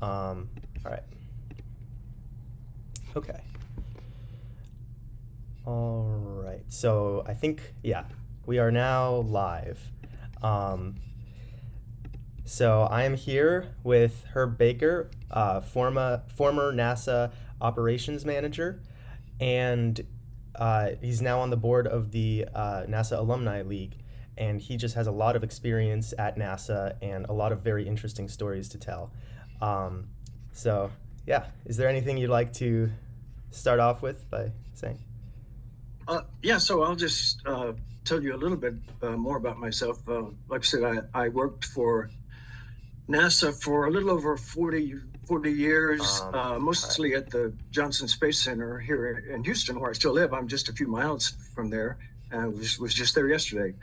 All right. Okay. All right. So I think, yeah, we are now live. Um, so I am here with Herb Baker, former NASA operations manager, and he's now on the board of the NASA Alumni League. And he just has a lot of experience at NASA and a lot of very interesting stories to tell. Um, so, yeah, is there anything you'd like to start off with by saying? Yeah, so I'll just tell you a little bit more about myself. Like I said, I worked for NASA for a little over 40 years, All right. mostly at the Johnson Space Center here in Houston, where I still live. I'm just a few miles from there, and was just there yesterday.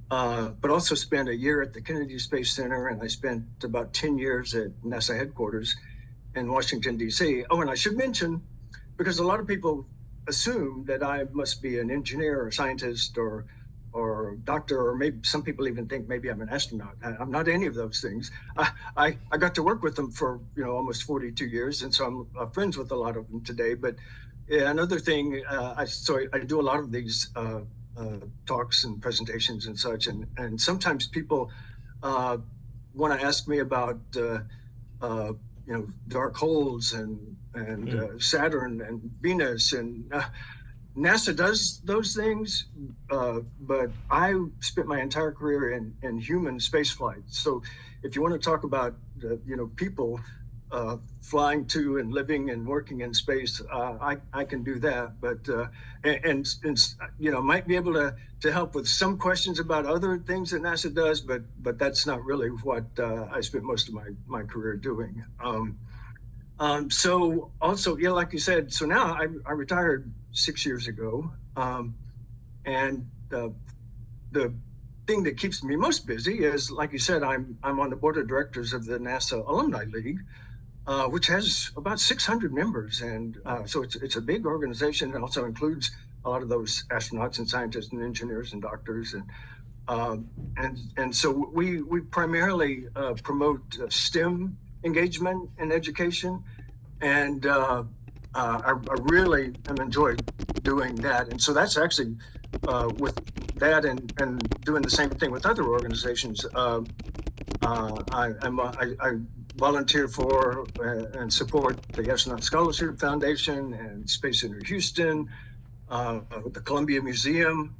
But also spent a year at the Kennedy Space Center, and I spent about 10 years at NASA headquarters in Washington, D.C. Oh, and I should mention, because a lot of people assume that I must be an engineer or scientist or doctor, or maybe some people even think maybe I'm an astronaut. I'm not any of those things. I got to work with them for almost 42 years, and so I'm friends with a lot of them today. But yeah, another thing, I do a lot of these talks and presentations and such, and sometimes people uh, want to ask me about uh, dark holes and Mm, Saturn and Venus, and NASA does those things, but I spent my entire career in human spaceflight. So if you want to talk about people flying to and living and working in space, I can do that. But might be able to help with some questions about other things that NASA does, but that's not really what I spent most of my career doing. So also, yeah, like you said, so now I retired 6 years ago. And the thing that keeps me most busy is, like you said, I'm on the board of directors of the NASA Alumni League, which has about 600 members, and so it's a big organization. It also includes a lot of those astronauts and scientists and engineers and doctors, and so we primarily promote STEM engagement in education, and I really am enjoyed doing that. And so that's actually with that and doing the same thing with other organizations. I volunteer for and support the Astronaut Scholarship Foundation and Space Center Houston, the Columbia Museum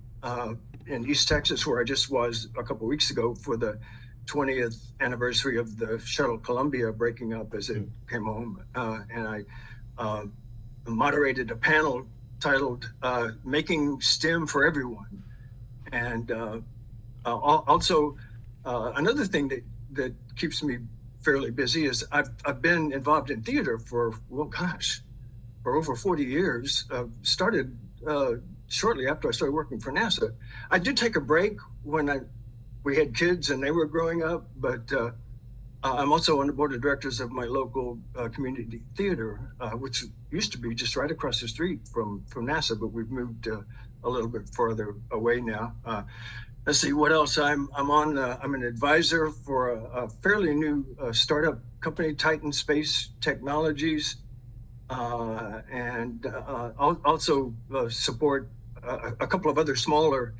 in East Texas, where I just was a couple of weeks ago for the 20th anniversary of the Shuttle Columbia breaking up as it mm, came home. And I uh, moderated a panel titled Making STEM for Everyone. And also, another thing that keeps me fairly busy is I've been involved in theater for, well, gosh, for over 40 years. Started shortly after I started working for NASA. I did take a break when we had kids and they were growing up, but I'm also on the board of directors of my local community theater, which used to be just right across the street from NASA, but we've moved a little bit further away now. Let's see what else. I'm an advisor for a fairly new startup company, Titan Space Technologies, and also support a couple of other smaller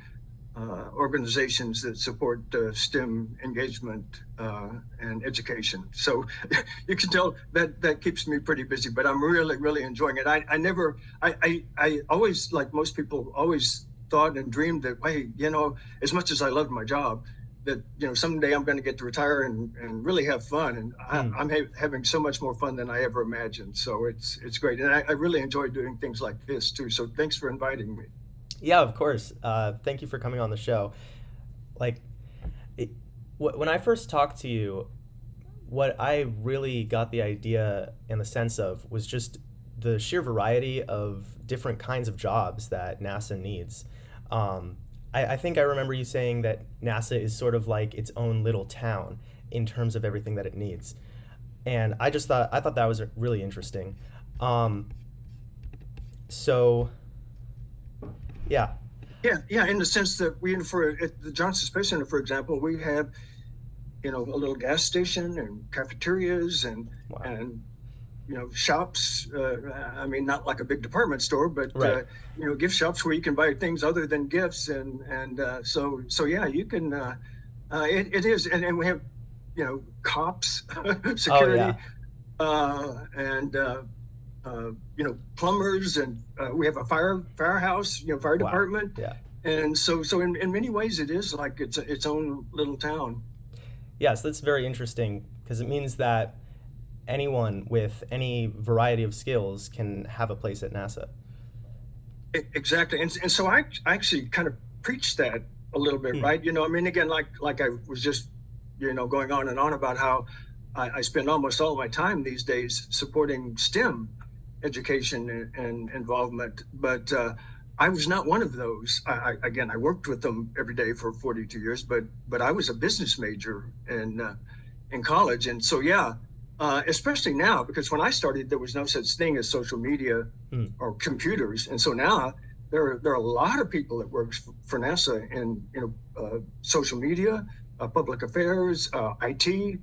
organizations that support STEM engagement and education. So you can tell that that keeps me pretty busy, but I'm really enjoying it. I always, like most people, always thought and dreamed that, hey, as much as I loved my job, that someday I'm going to get to retire and really have fun. And mm. I'm having so much more fun than I ever imagined. So it's great, and I really enjoy doing things like this too. So thanks for inviting me. Yeah, of course. Thank you for coming on the show. Like, it, when I first talked to you, what I really got the idea and the sense of was just the sheer variety of different kinds of jobs that NASA needs. I think I remember you saying that NASA is sort of like its own little town in terms of everything that it needs. And I thought that was really interesting. Um, so yeah. Yeah, in the sense that we, for at the Johnson Space Center, for example, we have a little gas station and cafeterias Wow. and shops. I mean, not like a big department store, but Right. gift shops where you can buy things other than gifts, and so yeah, you can. It is, and we have cops, Oh security, yeah. and plumbers, and we have a firehouse, fire Wow. department, Yeah. and so in many ways it is like its own little town. Yes, that's very interesting because it means that anyone with any variety of skills can have a place at NASA. Exactly, and so I actually kind of preach that a little bit, Hmm. right? I mean, again, like I was just going on and on about how I spend almost all my time these days supporting STEM education and involvement, but I was not one of those. Again, I worked with them every day for 42 years, but I was a business major in college, and so yeah, especially now, because when I started, there was no such thing as social media Hmm. or computers, and so now there are a lot of people that works for NASA in social media, public affairs, IT,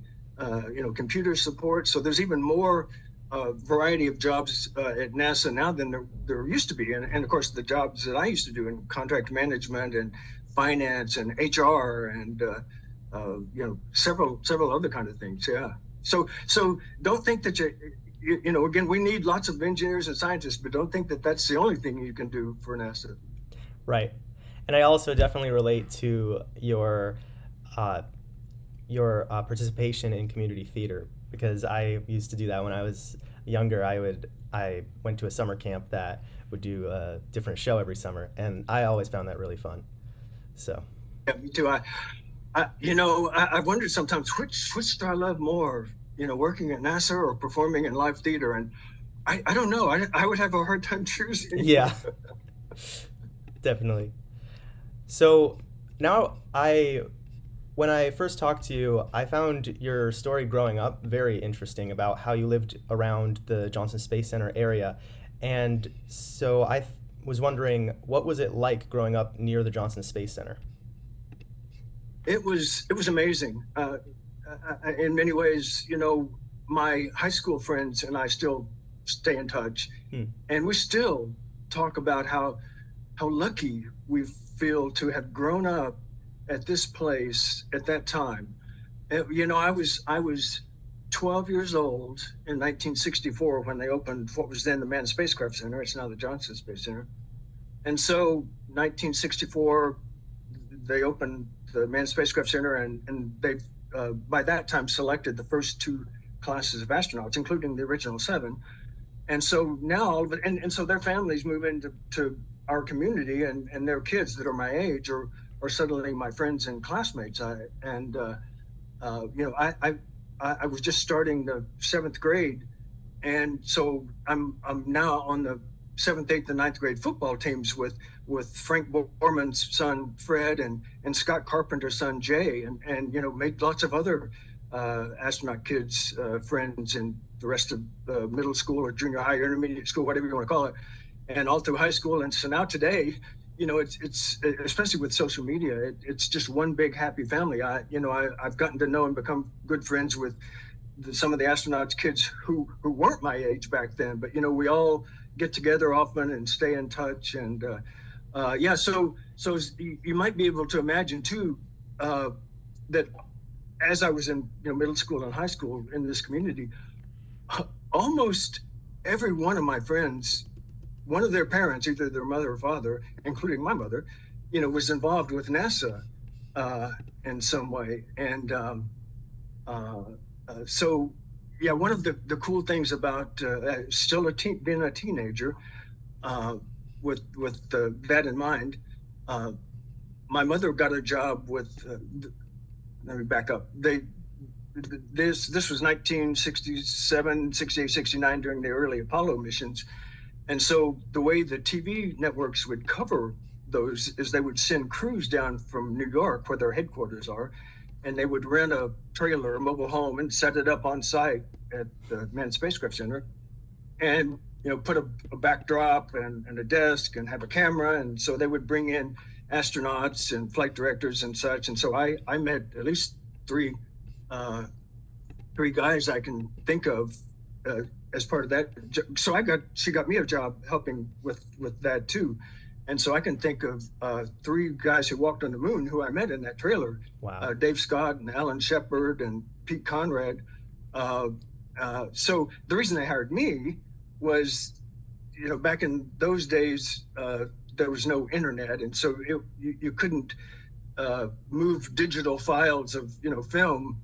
computer support. So there's even more variety of jobs at NASA now than there used to be, and of course the jobs that I used to do in contract management and finance and HR and several other kind of things. Yeah. So don't think that again, we need lots of engineers and scientists, but don't think that that's the only thing you can do for NASA. Right. And I also definitely relate to uh, your participation in community theater because I used to do that when I was younger. I went to a summer camp that would do a different show every summer, and I always found that really fun. So, Yeah, me too. I wondered sometimes which do I love more, working at NASA or performing in live theater, and I don't know. I would have a hard time choosing. yeah, definitely. So now when I first talked to you, I found your story growing up very interesting about how you lived around the Johnson Space Center area. And so was wondering, what was it like growing up near the Johnson Space Center? It was amazing. In many ways, my high school friends and I still stay in touch, Hmm. and we still talk about how lucky we feel to have grown up at this place at that time. I was 12 years old in 1964 when they opened what was then the Manned Spacecraft Center. It's now the Johnson Space Center. And so 1964, they opened the Manned Spacecraft Center, and they've by that time selected the first two classes of astronauts, including the original seven. And so now and so their families move into our community, and their kids that are my age are suddenly my friends and classmates. I was just starting the seventh grade, and so I'm now on the seventh, eighth, and ninth grade football teams with Frank Borman's son Fred and Scott Carpenter's son Jay, and made lots of other astronaut kids friends in the rest of middle school or junior high, intermediate school, whatever you want to call it, and all through high school. And so now today, it's especially with social media, it's just one big happy family. I've gotten to know and become good friends with some of the astronauts kids who weren't my age back then, but we all get together often and stay in touch. And yeah, so you might be able to imagine too that as I was in middle school and high school in this community, almost every one of my friends, one of their parents, either their mother or father, including my mother, was involved with NASA in some way. And so yeah, one of the cool things about still being a teenager, uh, with that in mind, uh, my mother got a job with. Let me back up. This was 1967, 68, 69 during the early Apollo missions, and so the way the TV networks would cover those is they would send crews down from New York, where their headquarters are, and they would rent a trailer, a mobile home, and set it up on site at the Manned Spacecraft Center, and put a backdrop and a desk and have a camera, and so they would bring in astronauts and flight directors and such. And so I met at least three uh, three guys I can think of as part of that. So she got me a job helping with that too. And so I can think of three guys who walked on the moon who I met in that trailer, Wow. Dave Scott and Alan Shepard and Pete Conrad. So the reason they hired me was, back in those days, there was no internet. And so you couldn't move digital files of, film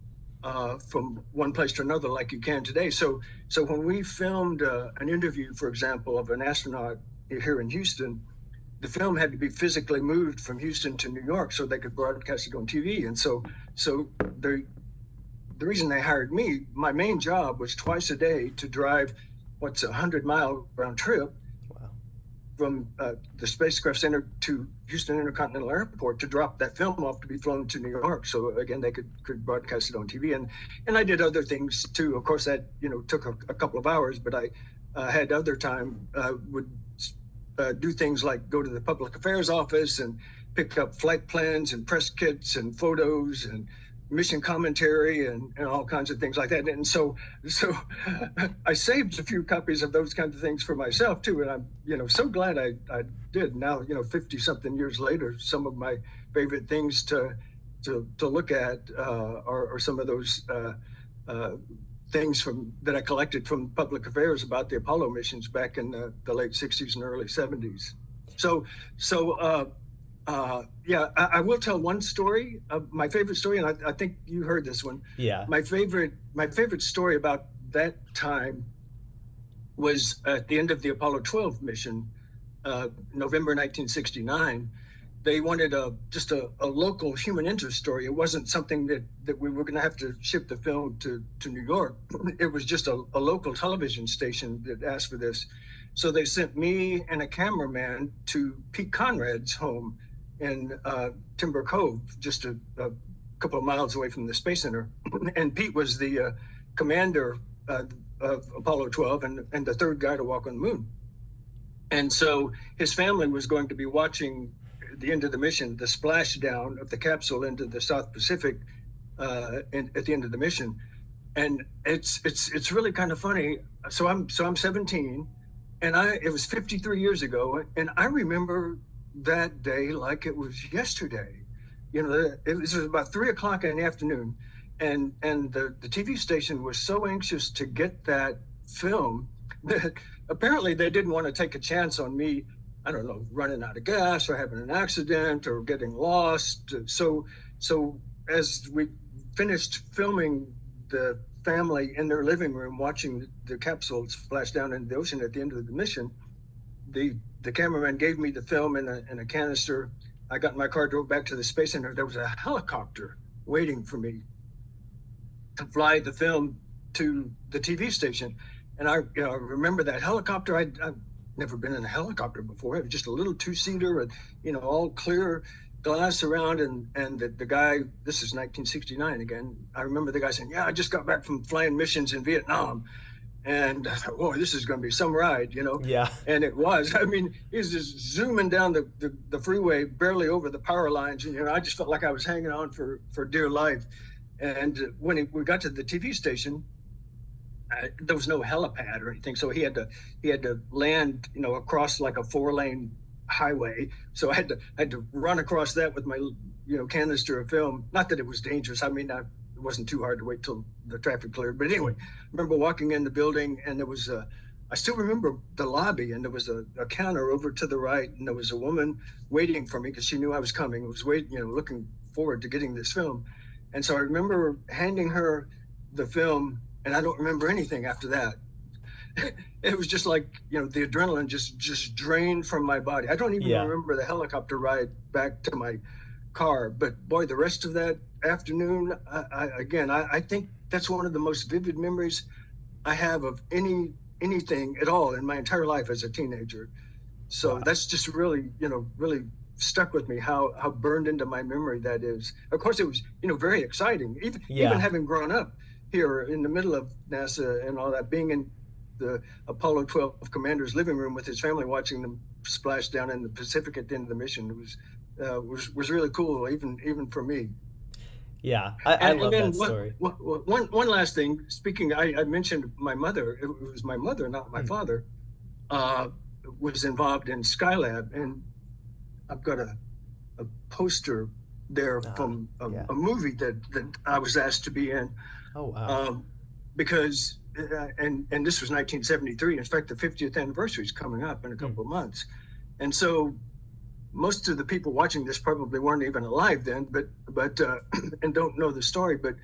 from one place to another like you can today. So when we filmed an interview, for example, of an astronaut here in Houston, the film had to be physically moved from Houston to New York so they could broadcast it on TV. And so the reason they hired me, my main job was twice a day to drive what's a 100-mile round trip. Wow. From the spacecraft center to Houston Intercontinental Airport to drop that film off to be flown to New York. So again, they could broadcast it on TV. And I did other things too. Of course, that took a couple of hours, but I had other time, would do things like go to the public affairs office and pick up flight plans and press kits and photos and mission commentary and all kinds of things like that. And so I saved a few copies of those kinds of things for myself too. And I'm, so glad I did. Now, 50 something years later, some of my favorite things to look at are some of those things that I collected from public affairs about the Apollo missions back in the late 60s and early 70s. I will tell one story, my favorite story, and I think you heard this one. Yeah. My favorite story about that time was at the end of the Apollo 12 mission, November 1969. They wanted just a local human interest story. It wasn't something that we were going to have to ship the film to New York. It was just a local television station that asked for this. So they sent me and a cameraman to Pete Conrad's home in Timber Cove, just a couple of miles away from the Space Center. And Pete was the commander of Apollo 12 and the third guy to walk on the moon. And so his family was going to be watching the end of the mission, the splashdown of the capsule into the South Pacific at the end of the mission. And it's really kind of funny. So I'm 17, and it was 53 years ago, and I remember that day like it was yesterday. It was about 3:00 in the afternoon, and the TV station was so anxious to get that film that apparently they didn't want to take a chance on me, I don't know, running out of gas or having an accident or getting lost. So as we finished filming the family in their living room watching the capsule splash down into the ocean at the end of the mission, the cameraman gave me the film in a canister. I got in my car, drove back to the Space Center. There was a helicopter waiting for me to fly the film to the TV station. And I remember that helicopter. I've never been in a helicopter before. It was just a little two-seater with, all clear glass around. And the guy, this is 1969 again, I remember the guy saying, "Yeah, I just got back from flying missions in Vietnam." And I thought, "Whoa, this is going to be some ride," Yeah. And it was. I mean, he was just zooming down the freeway, barely over the power lines. And, I just felt like I was hanging on for dear life. And when we got to the TV station, there was no helipad or anything, so he had to land, across like a 4-lane highway. So I had to run across that with my, canister of film. Not that it was dangerous. I mean, it wasn't too hard to wait till the traffic cleared. But anyway, I remember walking in the building, and there was I still remember the lobby, and there was a counter over to the right, and there was a woman waiting for me because she knew I was coming. Was waiting, looking forward to getting this film. And so I remember handing her the film, and I don't remember anything after that. It was just like, the adrenaline just drained from my body. I don't even remember the helicopter ride back to my car. But boy, the rest of that afternoon, I think that's one of the most vivid memories I have of anything at all in my entire life as a teenager. So Wow. that's just really, really stuck with me, how burned into my memory that is. Of course, it was, very exciting. Even having grown up here in the middle of NASA and all that, being in the Apollo 12 commander's living room with his family, watching them splash down in the Pacific at the end of the mission, it was really cool, even for me. Yeah, I And love then that story. one last thing. Speaking, I mentioned my mother. It was my mother, not my Hmm. father, uh, was involved in Skylab, and I've got a poster there Ah, from yeah. a movie that I was asked to be in, Oh, wow. um, because and this was 1973. In fact, the 50th anniversary is coming up in a Hmm. couple of months, and so most of the people watching this probably weren't even alive then, but and don't know the story. But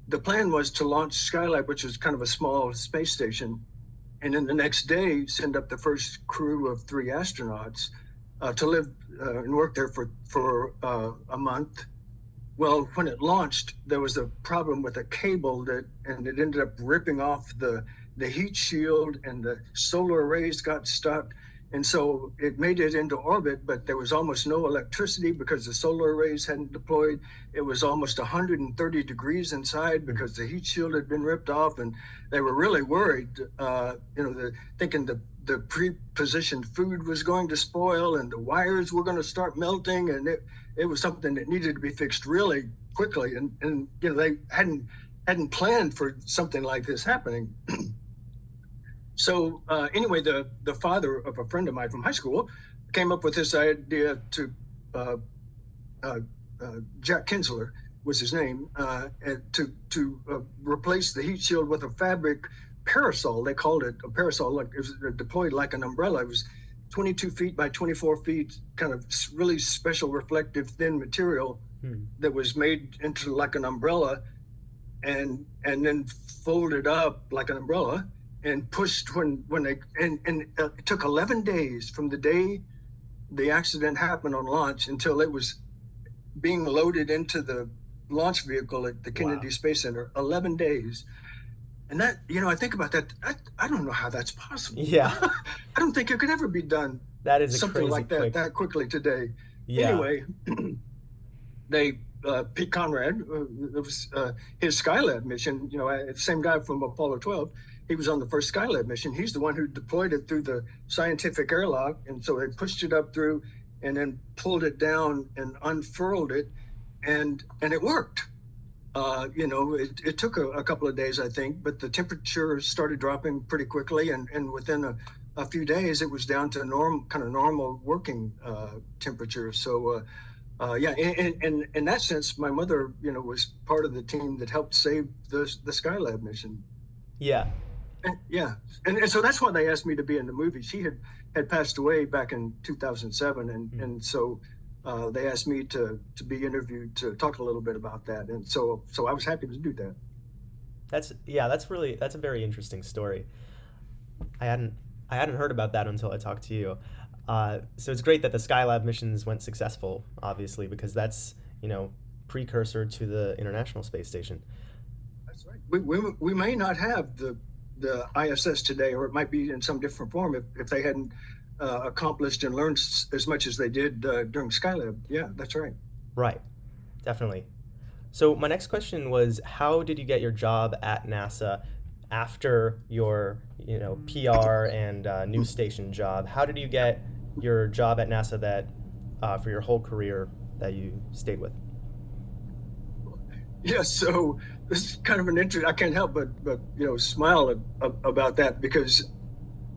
the plan was to launch Skylab, which was kind of a small space station, and then the next day send up the first crew of three astronauts to live and work there for a month. Well, when it launched, there was a problem with a cable and it ended up ripping off the heat shield, and the solar arrays got stuck. And so it made it into orbit, but there was almost no electricity because the solar arrays hadn't deployed. It was almost 130 degrees inside Hmm. because the heat shield had been ripped off, and they were really worried. Thinking the pre-positioned food was going to spoil, and the wires were going to start melting, and it was something that needed to be fixed really quickly. And they hadn't planned for something like this happening. So anyway, the father of a friend of mine from high school came up with this idea to uh, uh, Jack Kinsler was his name, to replace the heat shield with a fabric parasol. They called it a parasol, like it was deployed like an umbrella. It was 22 feet by 24 feet, kind of really special reflective thin material Hmm. that was made into like an umbrella, and then folded up like an umbrella and pushed when they and it took 11 days from the day the accident happened on launch until it was being loaded into the launch vehicle at the Wow. Kennedy Space Center. 11 days. And that, I think about that. I don't know how that's possible. Yeah, I don't think it could ever be done, that is a something crazy like that quick. that quickly today. Yeah. Anyway, they Pete Conrad, it was his Skylab mission. The same guy from Apollo 12. He was on the first Skylab mission. He's the one who deployed it through the scientific airlock, and so they pushed it up through, and then pulled it down and unfurled it, and it worked. It took a couple of days, I think, but the temperature started dropping pretty quickly, and within a few days, it was down to normal working temperature. So yeah, in that sense, my mother, was part of the team that helped save the Skylab mission. Yeah. Yeah, and so that's why they asked me to be in the movie. She had passed away back in 2007, Hmm. and so they asked me to be interviewed to talk a little bit about that, and so I was happy to do that. That's a very interesting story. I hadn't I hadn't heard about that until I talked to you. So it's great that the Skylab missions went successful, obviously, because that's, precursor to the International Space Station. That's right. We may not have the ISS today, or it might be in some different form if they hadn't accomplished and learned as much as they did during Skylab. Yeah, that's right. Right, definitely. So my next question was, how did you get your job at NASA after your, PR and news station job? How did you get your job at NASA that for your whole career that you stayed with? Yeah, so this is kind of an I can't help but smile about that, because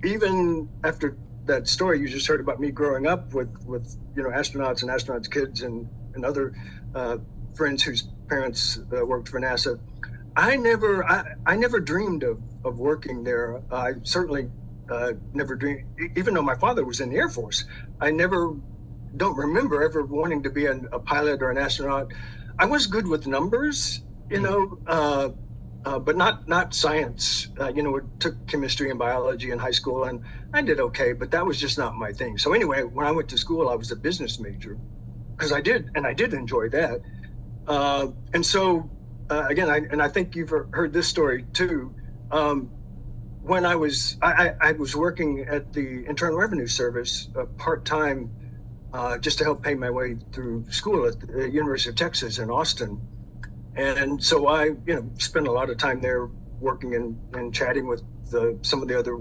even after that story you just heard about me growing up with astronauts and astronauts kids and other uh, friends whose parents worked for NASA, I never dreamed of working there. I certainly never dreamed, even though my father was in the Air Force. I never don't remember ever wanting to be a pilot or an astronaut. I was good with numbers, Hmm. but not science. Took chemistry and biology in high school, and I did okay, but that was just not my thing. So anyway, when I went to school, I was a business major because I did enjoy that. And so again, I think you've heard this story too. Um, when I was working at the Internal Revenue Service part time, just to help pay my way through school at the University of Texas in Austin. And so I, spent a lot of time there working and chatting with some of the other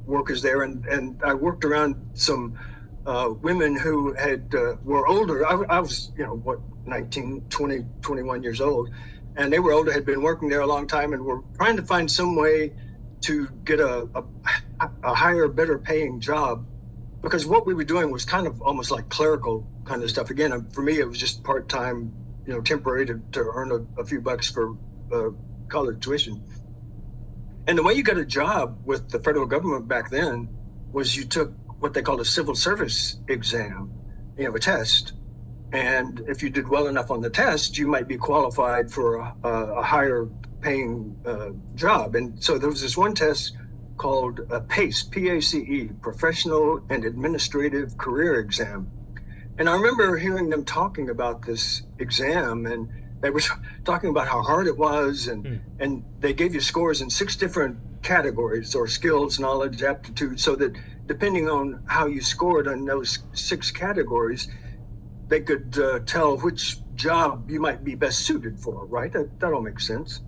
workers there. And I worked around some women who were older. I was, 19, 20, 21 years old, and they were older, had been working there a long time, and were trying to find some way to get a higher, better paying job, because what we were doing was kind of almost like clerical kind of stuff. Again, for me, it was just part-time, temporary to earn a few bucks for college tuition. And the way you got a job with the federal government back then was you took what they called a civil service exam, a test. And if you did well enough on the test, you might be qualified for a higher paying job. And so there was this one test called PACE, P-A-C-E, Professional and Administrative Career Exam. And I remember hearing them talking about this exam, and they were talking about how hard it was, and they gave you scores in 6 different categories, or skills, knowledge, aptitude, so that depending on how you scored on those 6 categories, they could tell which job you might be best suited for, right? That all makes sense.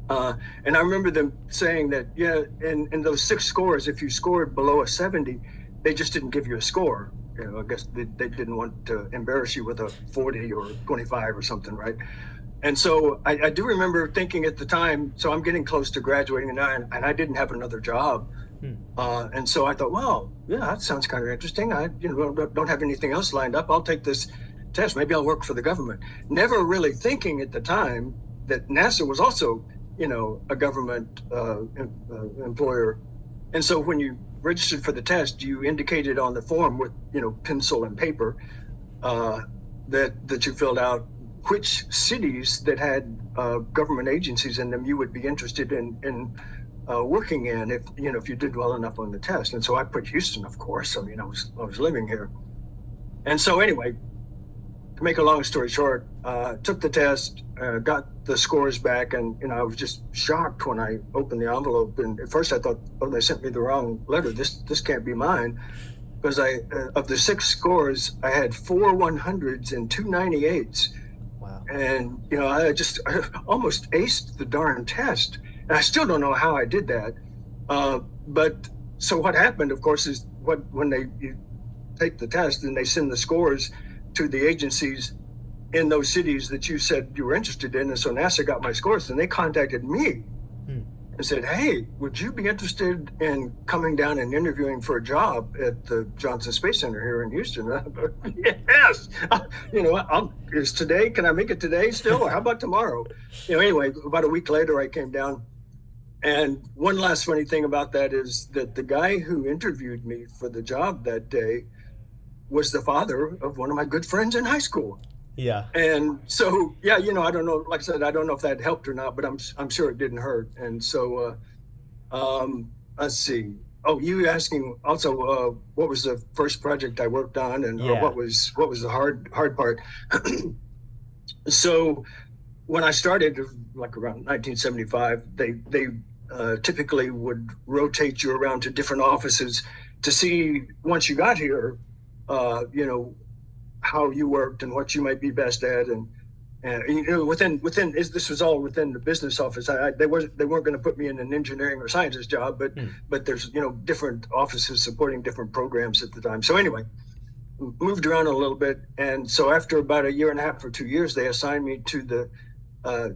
And I remember them saying that, in those 6 scores, if you scored below a 70, they just didn't give you a score. I guess they didn't want to embarrass you with a 40 or 25 or something, right? And so I do remember thinking at the time, so I'm getting close to graduating now, and I didn't have another job. And so I thought, well, yeah, that sounds kind of interesting. I don't have anything else lined up. I'll take this test. Maybe I'll work for the government. Never really thinking at the time that NASA was also, a government employer. And so when you registered for the test, you indicated on the form with, pencil and paper, that you filled out which cities that had government agencies in them you would be interested in working in if you did well enough on the test. And so I put Houston, of course. I mean, I was living here. And so anyway, to make a long story short, took the test, got the scores back, and I was just shocked when I opened the envelope. And at first I thought, oh, they sent me the wrong letter. This can't be mine, because of the 6 scores, I had 4 100s and 2 98s. Wow. And I almost aced the darn test, and I still don't know how I did that. But so what happened, of course, is when you take the test and they send the scores to the agencies in those cities that you said you were interested in. And so NASA got my scores, and they contacted me and said, hey, would you be interested in coming down and interviewing for a job at the Johnson Space Center here in Houston? Yes. Is today, can I make it today still? Or how about tomorrow? Anyway, about a week later, I came down. And one last funny thing about that is that the guy who interviewed me for the job that day was the father of one of my good friends in high school. Yeah. And so, I don't know, like I said, I don't know if that helped or not, but I'm sure it didn't hurt. And so, let's see. Oh, you asking also, what was the first project I worked on, and or what was the hard part? So when I started, like around 1975, they typically would rotate you around to different offices to see, once you got here, how you worked and what you might be best at, and within this was all within the business office. They weren't going to put me in an engineering or sciences job, but there's different offices supporting different programs at the time. So anyway, moved around a little bit, and so after about 1.5 years or 2 years, they assigned me to the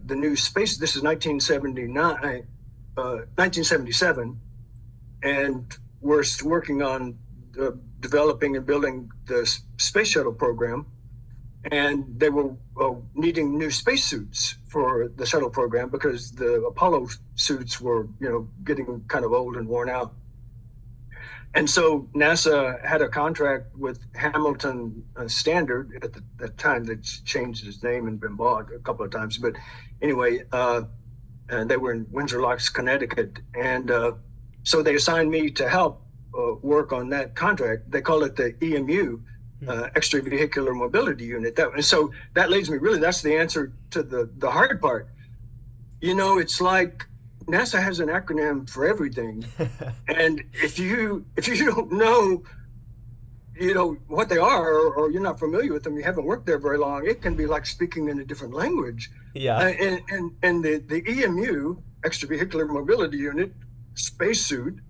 new space. This is 1977, and we're working on developing and building the space shuttle program, and they were needing new spacesuits for the shuttle program because the Apollo suits were getting kind of old and worn out. And so NASA had a contract with Hamilton Standard at the time. That's changed its name and been bought a couple of times, but anyway, and they were in Windsor Locks, Connecticut, and so they assigned me to help work on that contract. They call it the EMU, Extravehicular Mobility Unit. And so that leads me, really, that's the answer to the hard part. It's like NASA has an acronym for everything, and if you don't know, what they are, or you're not familiar with them, you haven't worked there very long, it can be like speaking in a different language. Yeah. And the EMU, Extravehicular Mobility Unit, spacesuit,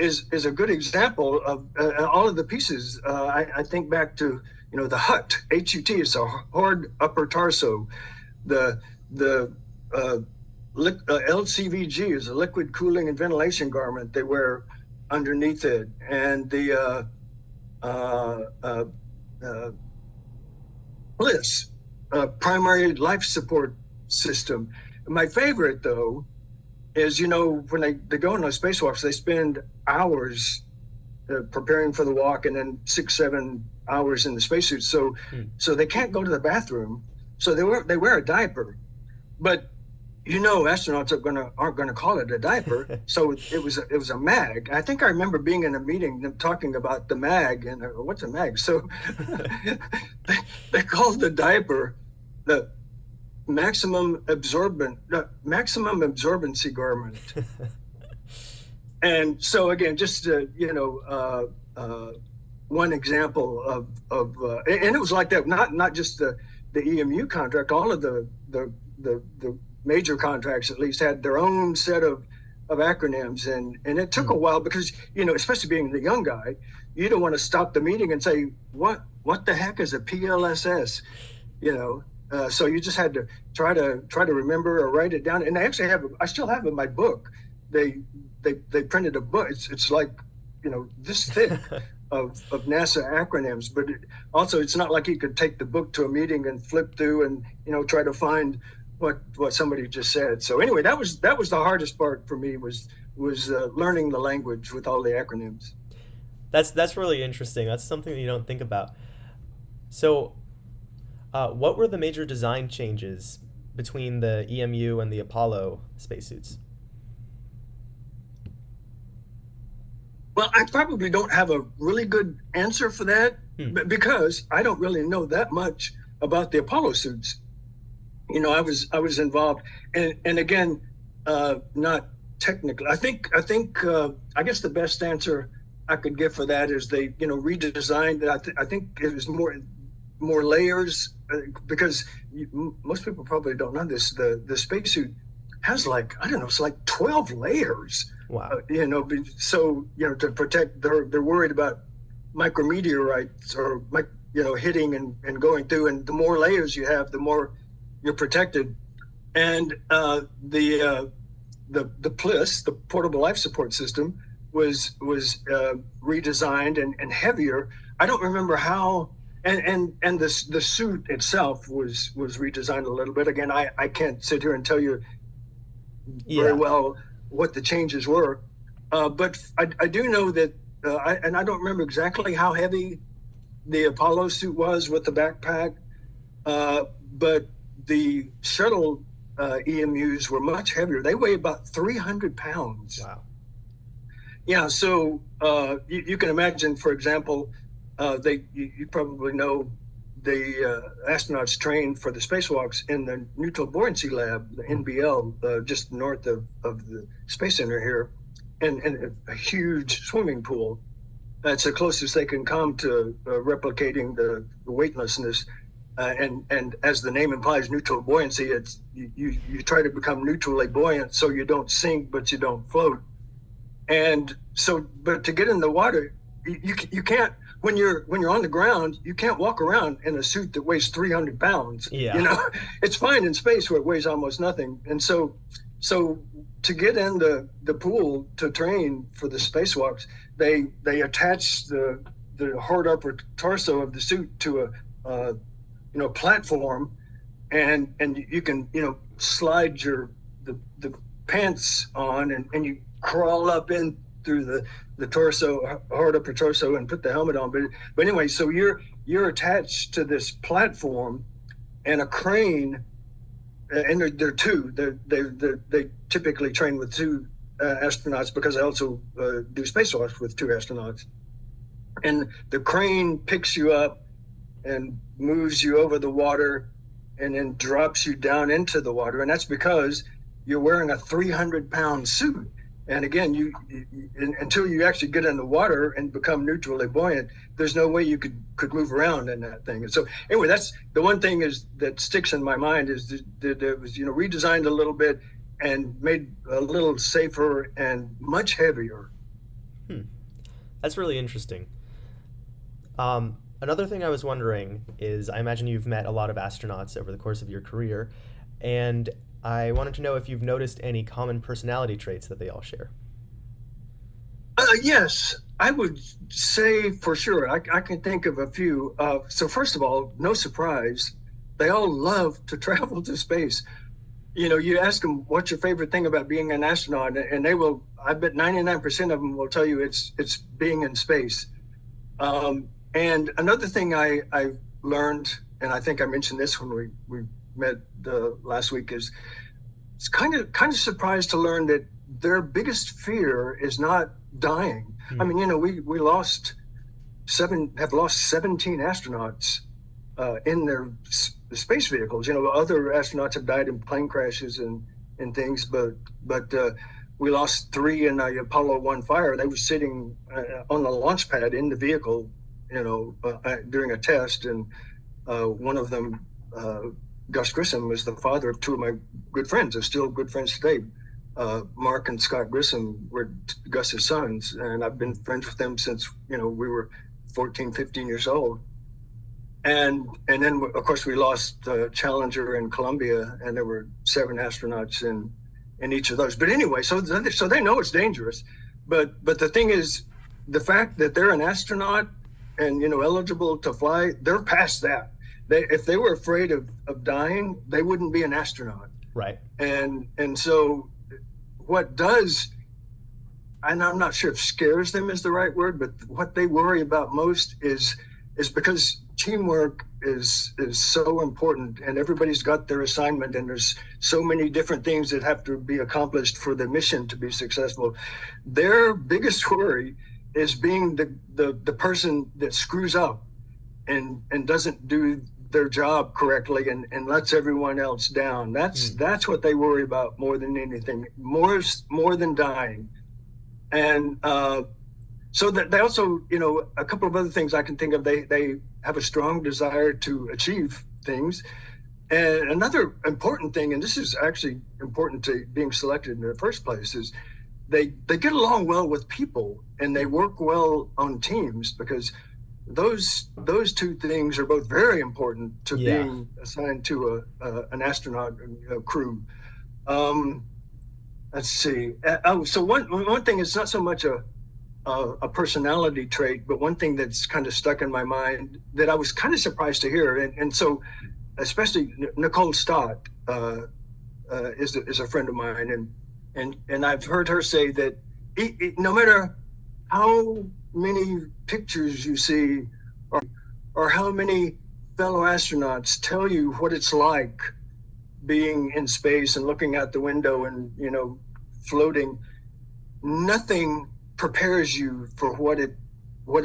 is a good example of all of the pieces. I think back to, the HUT is a hard upper torso. The LCVG is a liquid cooling and ventilation garment they wear underneath it, and the BLISS, primary life support system. My favorite, though, is, when they go on those spacewalks, they spend hours preparing for the walk, and then 6-7 hours in the spacesuits. So they can't go to the bathroom. So they wear a diaper, but astronauts aren't gonna call it a diaper. So it was a mag. I think I remember being in a meeting, them talking about the mag, and what's a mag? So they called the diaper the maximum absorbency garment. And so again, just one example of and it was like that. Not just the EMU contract. All of the major contracts at least had their own set of acronyms, and it took a while because especially being the young guy, you don't want to stop the meeting and say what the heck is a PLSS, so you just had to try to remember or write it down. And I still have in my book. They printed a book. It's like this thick of NASA acronyms, but also it's not like you could take the book to a meeting and flip through and try to find what somebody just said. So anyway, that was the hardest part for me was learning the language with all the acronyms. That's really interesting. That's something that you don't think about. So, what were the major design changes between the EMU and the Apollo spacesuits? Well, I probably don't have a really good answer for that because I don't really know that much about the Apollo suits. I was involved, and again, not technically. I guess the best answer I could give for that is they redesigned. I think it was more layers because most people probably don't know this. The spacesuit has it's like 12 layers. Wow. So to protect, they're worried about micrometeorites or hitting and going through, and the more layers you have, the more you're protected. And the PLIS, the portable life support system, was redesigned and heavier. I don't remember how, and the suit itself was redesigned a little bit. Again, I can't sit here and tell you very well what the changes were, but I do know that, and I don't remember exactly how heavy the Apollo suit was with the backpack, but the shuttle EMUs were much heavier. They weigh about 300 pounds. Wow. Yeah, so you can imagine, for example, you probably know the astronauts trained for the spacewalks in the Neutral Buoyancy Lab, the NBL, just north of the Space Center here, and a huge swimming pool. That's the closest they can come to replicating the weightlessness. And as the name implies, neutral buoyancy, it's you try to become neutrally buoyant so you don't sink, but you don't float. And so, but to get in the water, you can't, when you're on the ground, you can't walk around in a suit that weighs 300 pounds. Yeah. It's fine in space where it weighs almost nothing. And so to get in the pool to train for the spacewalks, they attach the hard upper torso of the suit to a platform, and you can slide the pants on, and you crawl up in through the torso, hard upper torso, and put the helmet on. But anyway, so you're attached to this platform and a crane, and there are two. They typically train with two astronauts because they also do spacewalks with two astronauts, and the crane picks you up and moves you over the water and then drops you down into the water. And that's because you're wearing a 300-pound suit. And again, you until you actually get in the water and become neutrally buoyant, there's no way you could move around in that thing. And so anyway, that's the one thing that sticks in my mind is that it was redesigned a little bit and made a little safer and much heavier. Hmm. That's really interesting. Another thing I was wondering is I imagine you've met a lot of astronauts over the course of your career, and I wanted to know if you've noticed any common personality traits that they all share. Yes, I would say for sure. I can think of a few. So first of all, no surprise, they all love to travel to space. You ask them what's your favorite thing about being an astronaut, and they will. I bet 99% of them will tell you it's being in space. And another thing I've learned, and I think I mentioned this when we met last week, is it's kind of surprised to learn that their biggest fear is not dying. I Hmm. mean, we have lost 17 astronauts in their space vehicles. Other astronauts have died in plane crashes and things, but we lost three in the Apollo 1 fire. They were sitting on the launch pad in the vehicle, during a test, and one of them, Gus Grissom, was the father of two of my good friends. They're still good friends today. Mark and Scott Grissom were Gus's sons, and I've been friends with them since we were 14, 15 years old. And then of course we lost Challenger and Columbia, and there were 7 astronauts in each of those. But anyway, so they know it's dangerous. But the thing is, the fact that they're an astronaut and eligible to fly, they're past that. If they were afraid of dying, they wouldn't be an astronaut. Right. And so what does, and I'm not sure if scares them is the right word, but what they worry about most is because teamwork is so important, and everybody's got their assignment, and there's so many different things that have to be accomplished for the mission to be successful. Their biggest worry is being the person that screws up and doesn't do their job correctly and lets everyone else down. Hmm. That's what they worry about more than anything, more than dying. And so that they also, a couple of other things I can think of. They have a strong desire to achieve things. And another important thing, and this is actually important to being selected in the first place, is they get along well with people, and they work well on teams, because those two things are both very important to Yeah. being assigned to an astronaut crew. Um, let's see. So one thing is not so much a personality trait, but one thing that's kind of stuck in my mind that I was kind of surprised to hear, and so especially Nicole Stott is a friend of mine, and I've heard her say that no matter how many pictures you see, or how many fellow astronauts tell you what it's like being in space and looking out the window and floating, nothing prepares you for what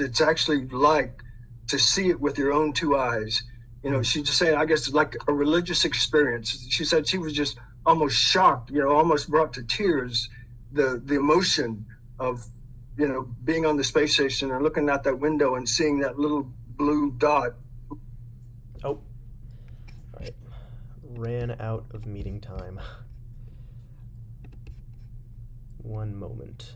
it's actually like to see it with your own two eyes. Hmm. She just said, I guess, like a religious experience. She said she was just almost shocked, almost brought to tears, the emotion of being on the space station and looking out that window and seeing that little blue dot. Oh, all right. Ran out of meeting time. One moment.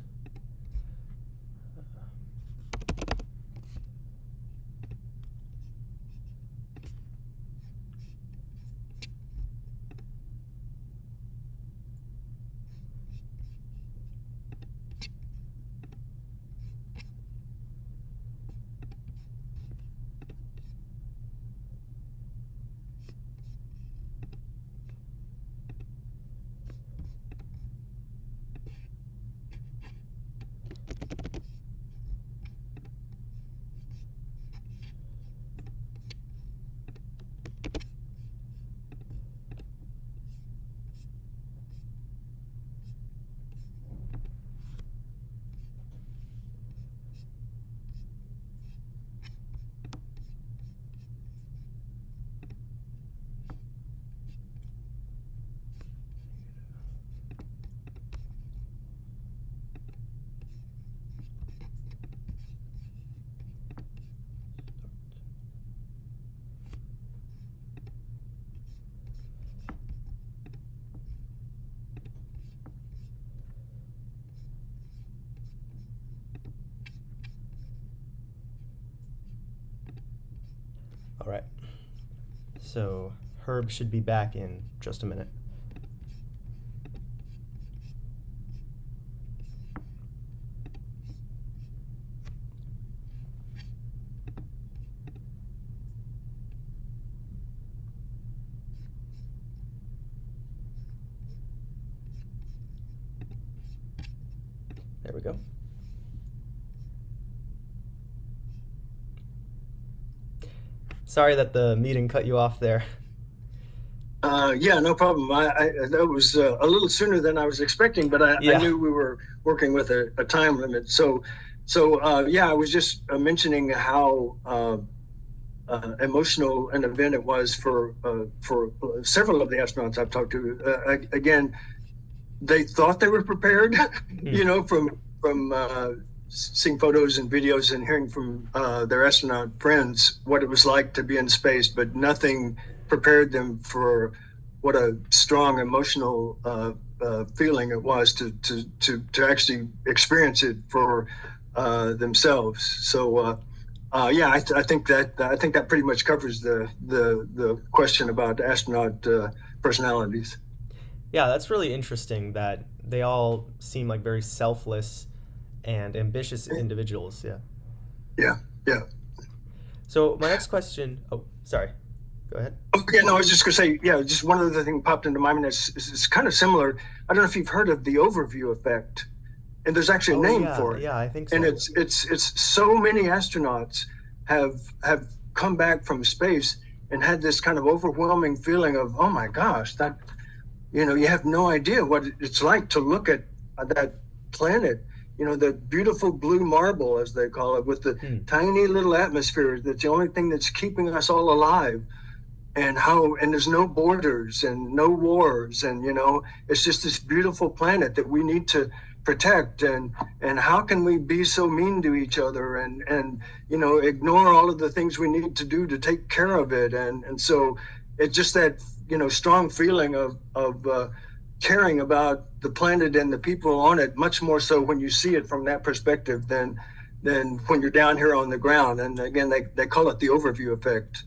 All right. So Herb should be back in just a minute. There we go. Sorry that the meeting cut you off there. Yeah, no problem. That was a little sooner than I was expecting, but I Yeah. knew we were working with a time limit. Yeah, I was just mentioning how emotional an event it was for several of the astronauts I've talked to. Again, they thought they were prepared, from seeing photos and videos and hearing from their astronaut friends what it was like to be in space, but nothing prepared them for what a strong emotional feeling it was to actually experience it for themselves. So yeah, I think that pretty much covers the question about astronaut personalities. Yeah, that's really interesting that they all seem like very selfless and ambitious individuals. Yeah. Yeah, yeah. So my next question. Oh, sorry. Go ahead. Oh, yeah, no, I was just going to say, yeah, just one other thing popped into my mind is kind of similar. I don't know if you've heard of the overview effect, and there's actually a name yeah, for it. Yeah, I think so. And it's so many astronauts have come back from space and had this kind of overwhelming feeling of, oh my gosh, that, you have no idea what it's like to look at that planet, the beautiful blue marble, as they call it, with the tiny little atmosphere that's the only thing that's keeping us all alive. And there's no borders and no wars, and it's just this beautiful planet that we need to protect. And how can we be so mean to each other and ignore all of the things we need to do to take care of it? And so it's just that strong feeling of caring about the planet and the people on it, much more so when you see it from that perspective than when you're down here on the ground. And again, they call it the overview effect.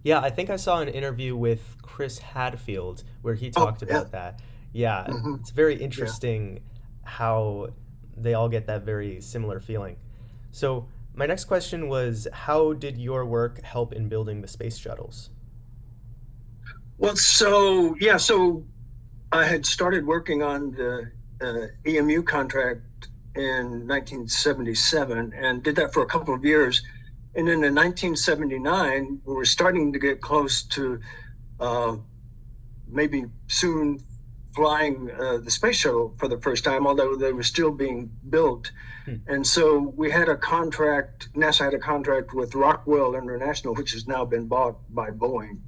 Yeah, I think I saw an interview with Chris Hadfield where he talked about that. Yeah, It's very interesting how they all get that very similar feeling. So my next question was, how did your work help in building the space shuttles? Well, so I had started working on the EMU contract in 1977 and did that for a couple of years. And then in 1979, we were starting to get close to maybe soon flying the space shuttle for the first time, although they were still being built. And so we had a contract, NASA had a contract with Rockwell International, which has now been bought by Boeing.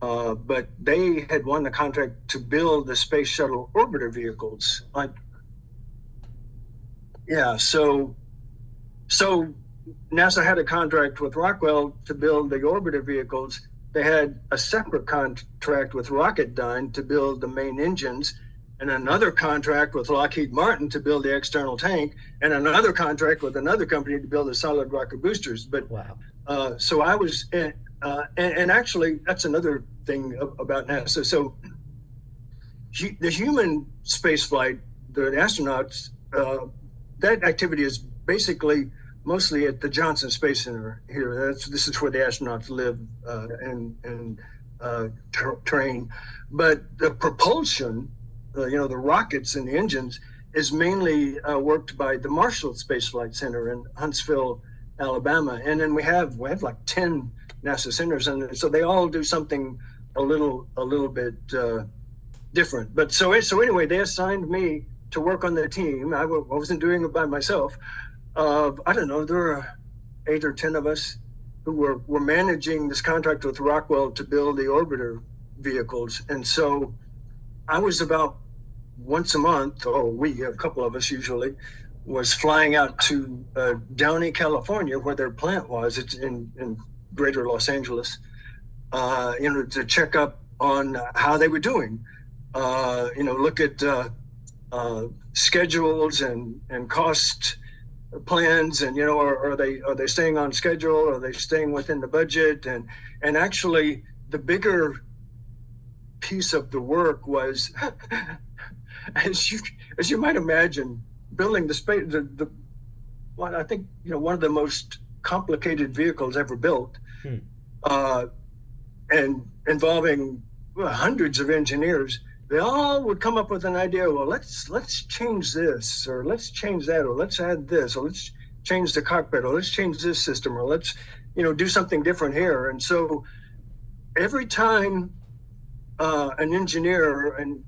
But they had won the contract to build the space shuttle orbiter vehicles. So NASA had a contract with Rockwell to build the orbiter vehicles. They had a separate contract with Rocketdyne to build the main engines, and another contract with Lockheed Martin to build the external tank, and another contract with another company to build the solid rocket boosters. But wow. So I was, and actually that's another thing about NASA. So the human space flight, the astronauts, that activity is basically mostly at the Johnson Space Center here. This is where the astronauts live and train. But the propulsion, the rockets and the engines, is mainly worked by the Marshall Space Flight Center in Huntsville, Alabama. And then we have like 10 NASA centers, and so they all do something a little bit different. But so anyway, they assigned me to work on the team. I wasn't doing it by myself. I don't know, there were 8 or 10 of us who were managing this contract with Rockwell to build the orbiter vehicles. And so I was about once a month, or a couple of us usually, was flying out to Downey, California, where their plant was. It's in greater Los Angeles, to check up on how they were doing, look at schedules and cost plans, and are they staying on schedule? Are they staying within the budget? And actually, the bigger piece of the work was, as you might imagine, building the space the one I think one of the most complicated vehicles ever built, uh, and involving hundreds of engineers. They all would come up with an idea. Well, let's change this, or let's change that, or let's add this, or let's change the cockpit, or let's change this system, or let's do something different here. And so every time an engineer and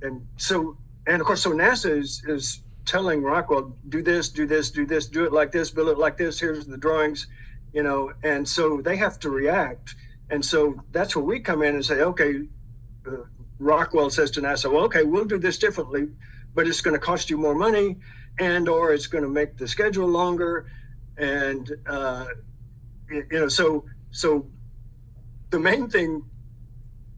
of course, so NASA is telling Rockwell, do this, do this, do this, do it like this, build it like this. Here's the drawings, and so they have to react. And so that's where we come in and say, okay, Rockwell says to NASA, well, okay, we'll do this differently, but it's going to cost you more money, or it's going to make the schedule longer. And, so the main thing,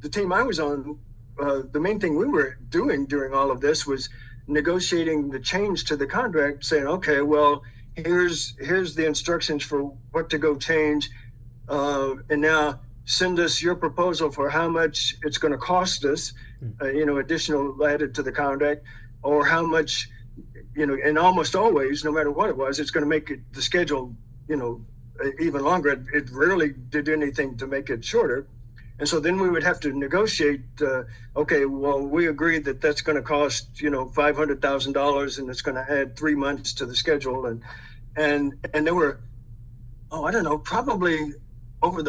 the team I was on, the main thing we were doing during all of this was negotiating the change to the contract, saying, okay, well, here's the instructions for what to go change. And now send us your proposal for how much it's going to cost us, additional added to the contract, or how much, and almost always, no matter what it was, it's going to make the schedule, even longer. It rarely did anything to make it shorter. And so then we would have to negotiate, okay, well, we agreed that that's going to cost, $500,000, and it's going to add 3 months to the schedule. And there were, I don't know, probably over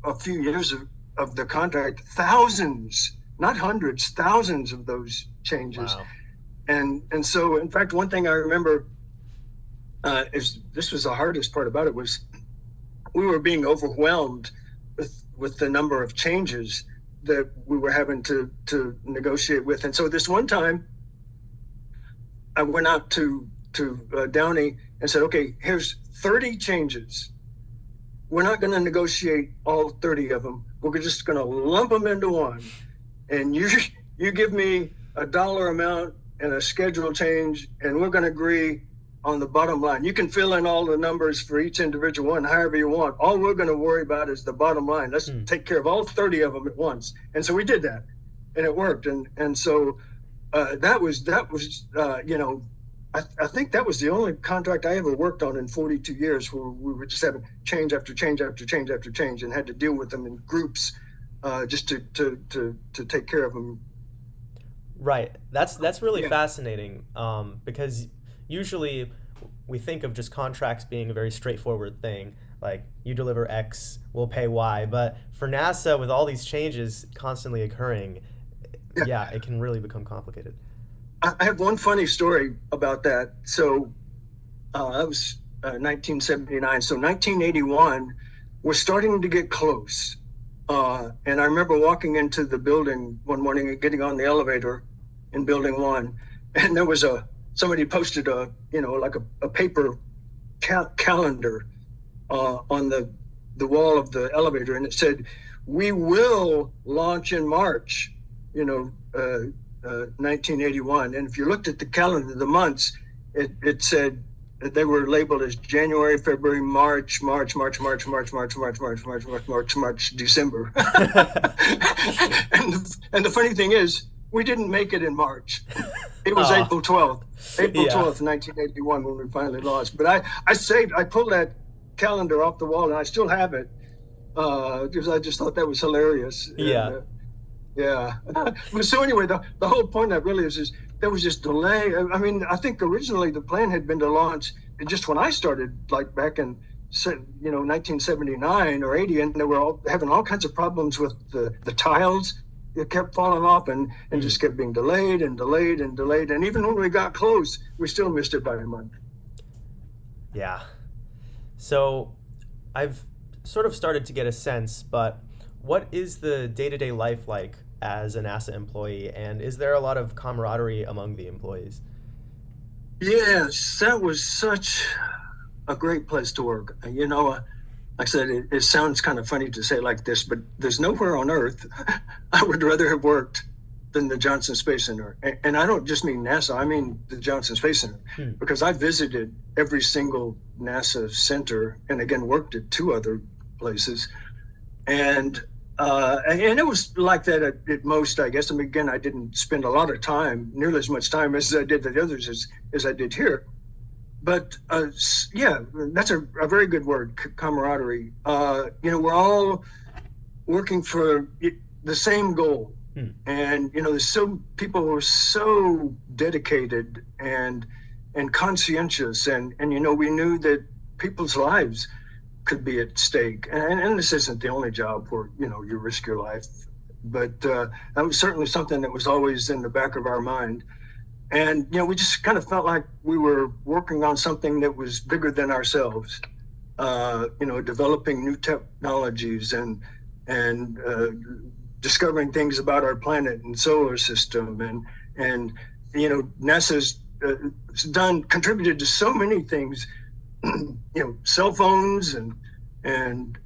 a few years of the contract, thousands, not hundreds, thousands of those changes. Wow. And so, in fact, one thing I remember is this was the hardest part about it, was we were being overwhelmed with the number of changes that we were having to negotiate with. And so this one time I went out to Downey and said, okay, here's 30 changes. We're not going to negotiate all 30 of them. We're just going to lump them into one. And you give me a dollar amount and a schedule change, and we're going to agree on the bottom line. You can fill in all the numbers for each individual one, however you want. All we're going to worry about is the bottom line. Let's take care of all 30 of them at once. And so we did that, and it worked. And so that was I think that was the only contract I ever worked on in 42 years where we were just having change after change after change after change, and had to deal with them in groups just to take care of them. Right. That's really fascinating, because usually we think of just contracts being a very straightforward thing, like you deliver X, we'll pay Y. But for NASA, with all these changes constantly occurring, it can really become complicated. I have one funny story about that. So that was 1979. So 1981, we're starting to get close. And I remember walking into the building one morning and getting on the elevator in Building 1, and there was somebody posted a paper calendar on the wall of the elevator, and it said, "We will launch in March," 1981. And if you looked at the calendar, the months, it said that they were labeled as January, February, March, December. And the funny thing is, we didn't make it in March. It was April 12th, 1981, when we finally launched. But I pulled that calendar off the wall, and I still have it, because I just thought that was hilarious. But so anyway, the whole point of that really is there was this delay. I mean, I think originally the plan had been to launch just when I started, like back in 1979 or 80, and they were having all kinds of problems with the tiles. It kept falling off and just kept being delayed and delayed and delayed. And even when we got close, we still missed it by a month. Yeah. So I've sort of started to get a sense, but what is the day-to-day life like as a NASA employee, and is there a lot of camaraderie among the employees? Yes, that was such a great place to work. Like I said, it sounds kind of funny to say like this, but there's nowhere on Earth I would rather have worked than the Johnson Space Center. And I don't just mean NASA, I mean the Johnson Space Center, because I visited every single NASA center and again worked at 2 other places. And it was like that at most, I guess. I mean, again, I didn't spend a lot of time, nearly as much time as I did at the others as I did here. But yeah, that's a very good word, camaraderie. We're all working for the same goal. And, there's people who are so dedicated and conscientious. And we knew that people's lives could be at stake. And this isn't the only job where, you risk your life. But that was certainly something that was always in the back of our mind. And, we just kind of felt like we were working on something that was bigger than ourselves, developing new technologies and discovering things about our planet and solar system. And NASA's contributed to so many things, cell phones and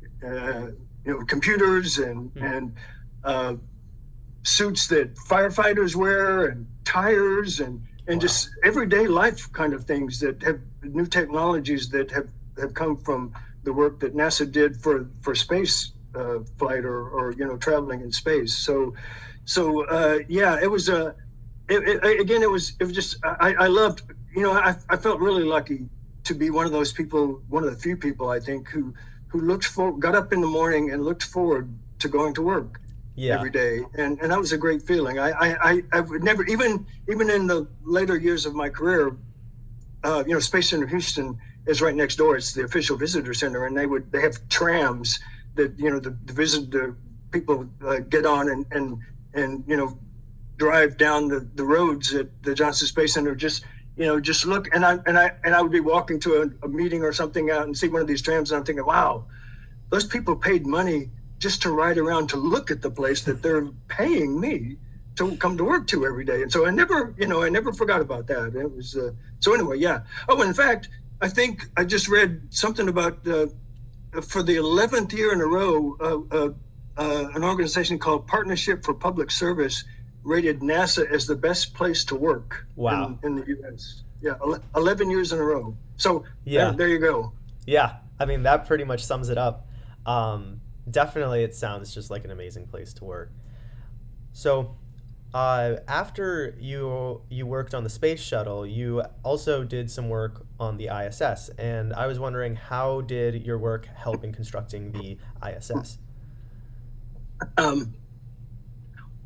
computers and suits that firefighters wear and tires and just everyday life kind of things that have new technologies that have come from the work that NASA did for space flight or traveling in space. So yeah, it was it was just I loved, I felt really lucky to be one of those people, one of the few people I think who got up in the morning and looked forward to going to work every day, and that was a great feeling. I would never, even in the later years of my career, Space Center Houston is right next door. It's the official visitor center, and they have trams that the people get on and drive down the roads at the Johnson Space Center. Just look, and I would be walking to a meeting or something out and see one of these trams, and I'm thinking, wow, those people paid money just to ride around to look at the place that they're paying me to come to work to every day. And so I never forgot about that. It was so anyway, yeah. Oh, in fact, I think I just read something about for the 11th year in a row, an organization called Partnership for Public Service rated NASA as the best place to work in the U.S. Yeah, 11 years in a row. So yeah, there you go. Yeah, I mean, that pretty much sums it up. Definitely, it sounds just like an amazing place to work. So after you worked on the space shuttle, you also did some work on the ISS, and I was wondering, how did your work help in constructing the ISS?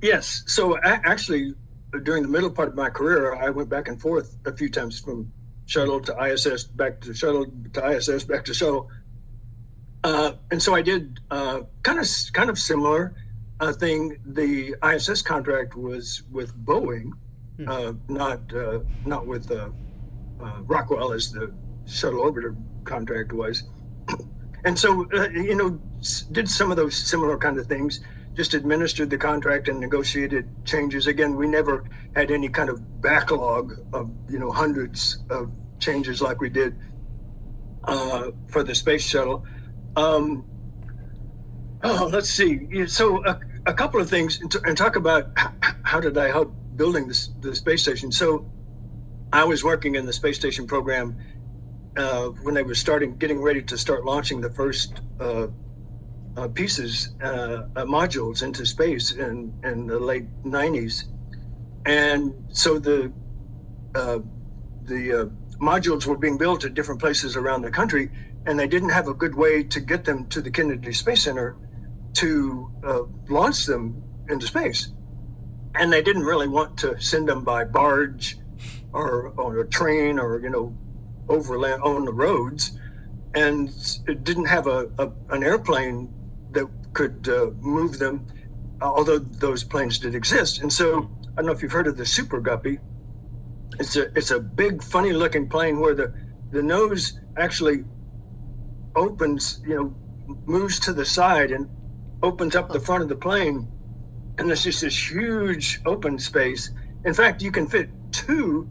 Yes. So actually, during the middle part of my career, I went back and forth a few times from shuttle to ISS, back to shuttle to ISS, back to shuttle. And so I did kind of similar thing. The ISS contract was with Boeing, not with Rockwell, as the shuttle orbiter contract was. And so did some of those similar kind of things. Just administered the contract and negotiated changes. Again, we never had any kind of backlog of hundreds of changes like we did for the space shuttle. Let's see. So a couple of things, and talk about how did I help building the space station. So I was working in the space station program when they were getting ready to start launching the first pieces, modules into space in the late 90s. And so the modules were being built at different places around the country, and they didn't have a good way to get them to the Kennedy Space Center to launch them into space. And they didn't really want to send them by barge or on a train or, overland on the roads. And it didn't have an airplane that could move them, although those planes did exist. And so I don't know if you've heard of the Super Guppy. It's a big, funny looking plane where the nose actually opens, moves to the side and opens up the front of the plane. And there's just this huge open space. In fact, you can fit 2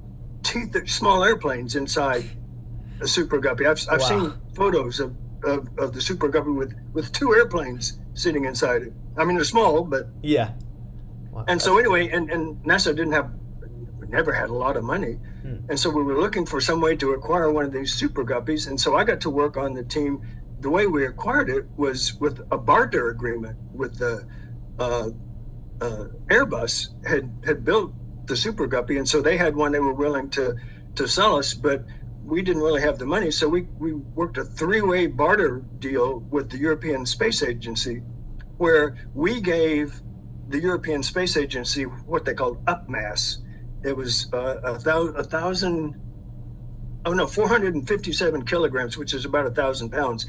small airplanes inside a Super Guppy. I've seen photos of the Super Guppy with 2 airplanes sitting inside it. I mean, they're small, but yeah. Wow, And that's so anyway, and NASA never had a lot of money. And so we were looking for some way to acquire one of these super guppies. And so I got to work on the team. The way we acquired it was with a barter agreement with the Airbus had built the super guppy. And so they had one they were willing to sell us, but we didn't really have the money. So we worked a three-way barter deal with the European Space Agency, where we gave the European Space Agency what they called upmass. It was 457 kilograms, which is about 1,000 pounds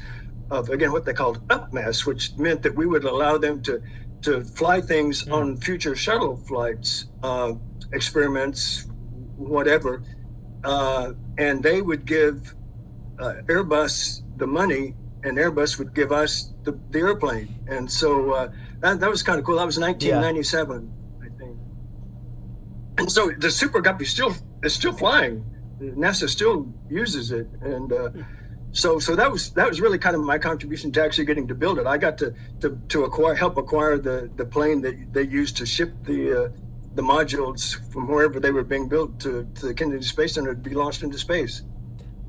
of, again, what they called upmass, which meant that we would allow them to fly things on future shuttle flights, experiments, whatever. And they would give Airbus the money, and Airbus would give us the airplane. And so that was kind of cool. That was 1997, I think. And so the Super Guppy is still flying. NASA still uses it, and so that was really kind of my contribution to actually getting to build it. I got to help acquire the plane that they used to ship the modules from wherever they were being built to the Kennedy Space Center to be launched into space.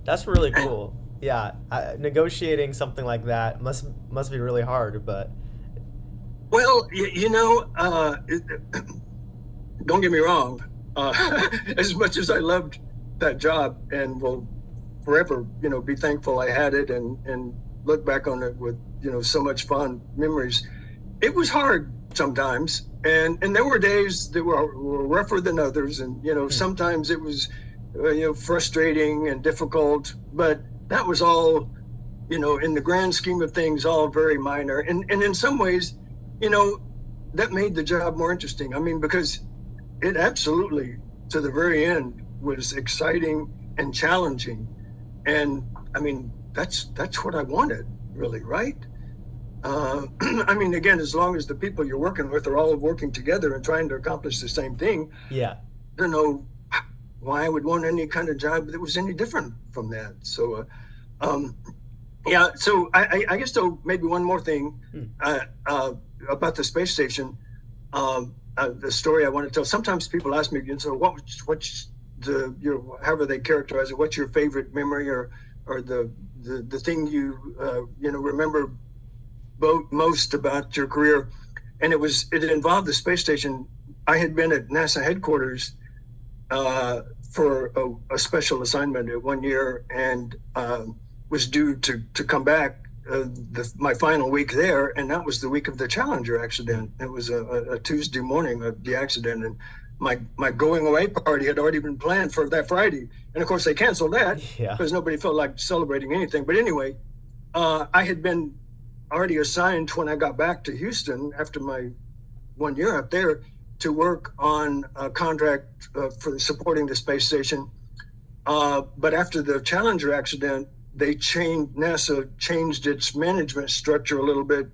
That's really cool. Yeah, negotiating something like that must be really hard, but. Well, don't get me wrong. As much as I loved that job and will forever, be thankful I had it and look back on it with, so much fond memories, it was hard sometimes. And there were days that were rougher than others. And, sometimes it was, frustrating and difficult, but that was all, in the grand scheme of things, all very minor. And in some ways, that made the job more interesting. I mean, because it absolutely, to the very end, was exciting and challenging. And I mean, that's what I wanted, really, right? I mean, again, as long as the people you're working with are all working together and trying to accomplish the same thing, yeah, I don't know why I would want any kind of job that was any different from that. So, yeah. So I guess though maybe one more thing about the space station. The story I want to tell. Sometimes people ask me, so what's however they characterize it, what's your favorite memory or the thing you remember most about your career? And it involved the space station. I had been at NASA headquarters for a special assignment at 1 year, and was due to come back my final week there, and that was the week of the Challenger accident. It was a Tuesday morning of the accident, and my going away party had already been planned for that Friday, and of course they canceled that because nobody felt like celebrating anything. But anyway, I had been already assigned when I got back to Houston after my 1 year up there to work on a contract for supporting the space station. But after the Challenger accident, NASA changed its management structure a little bit.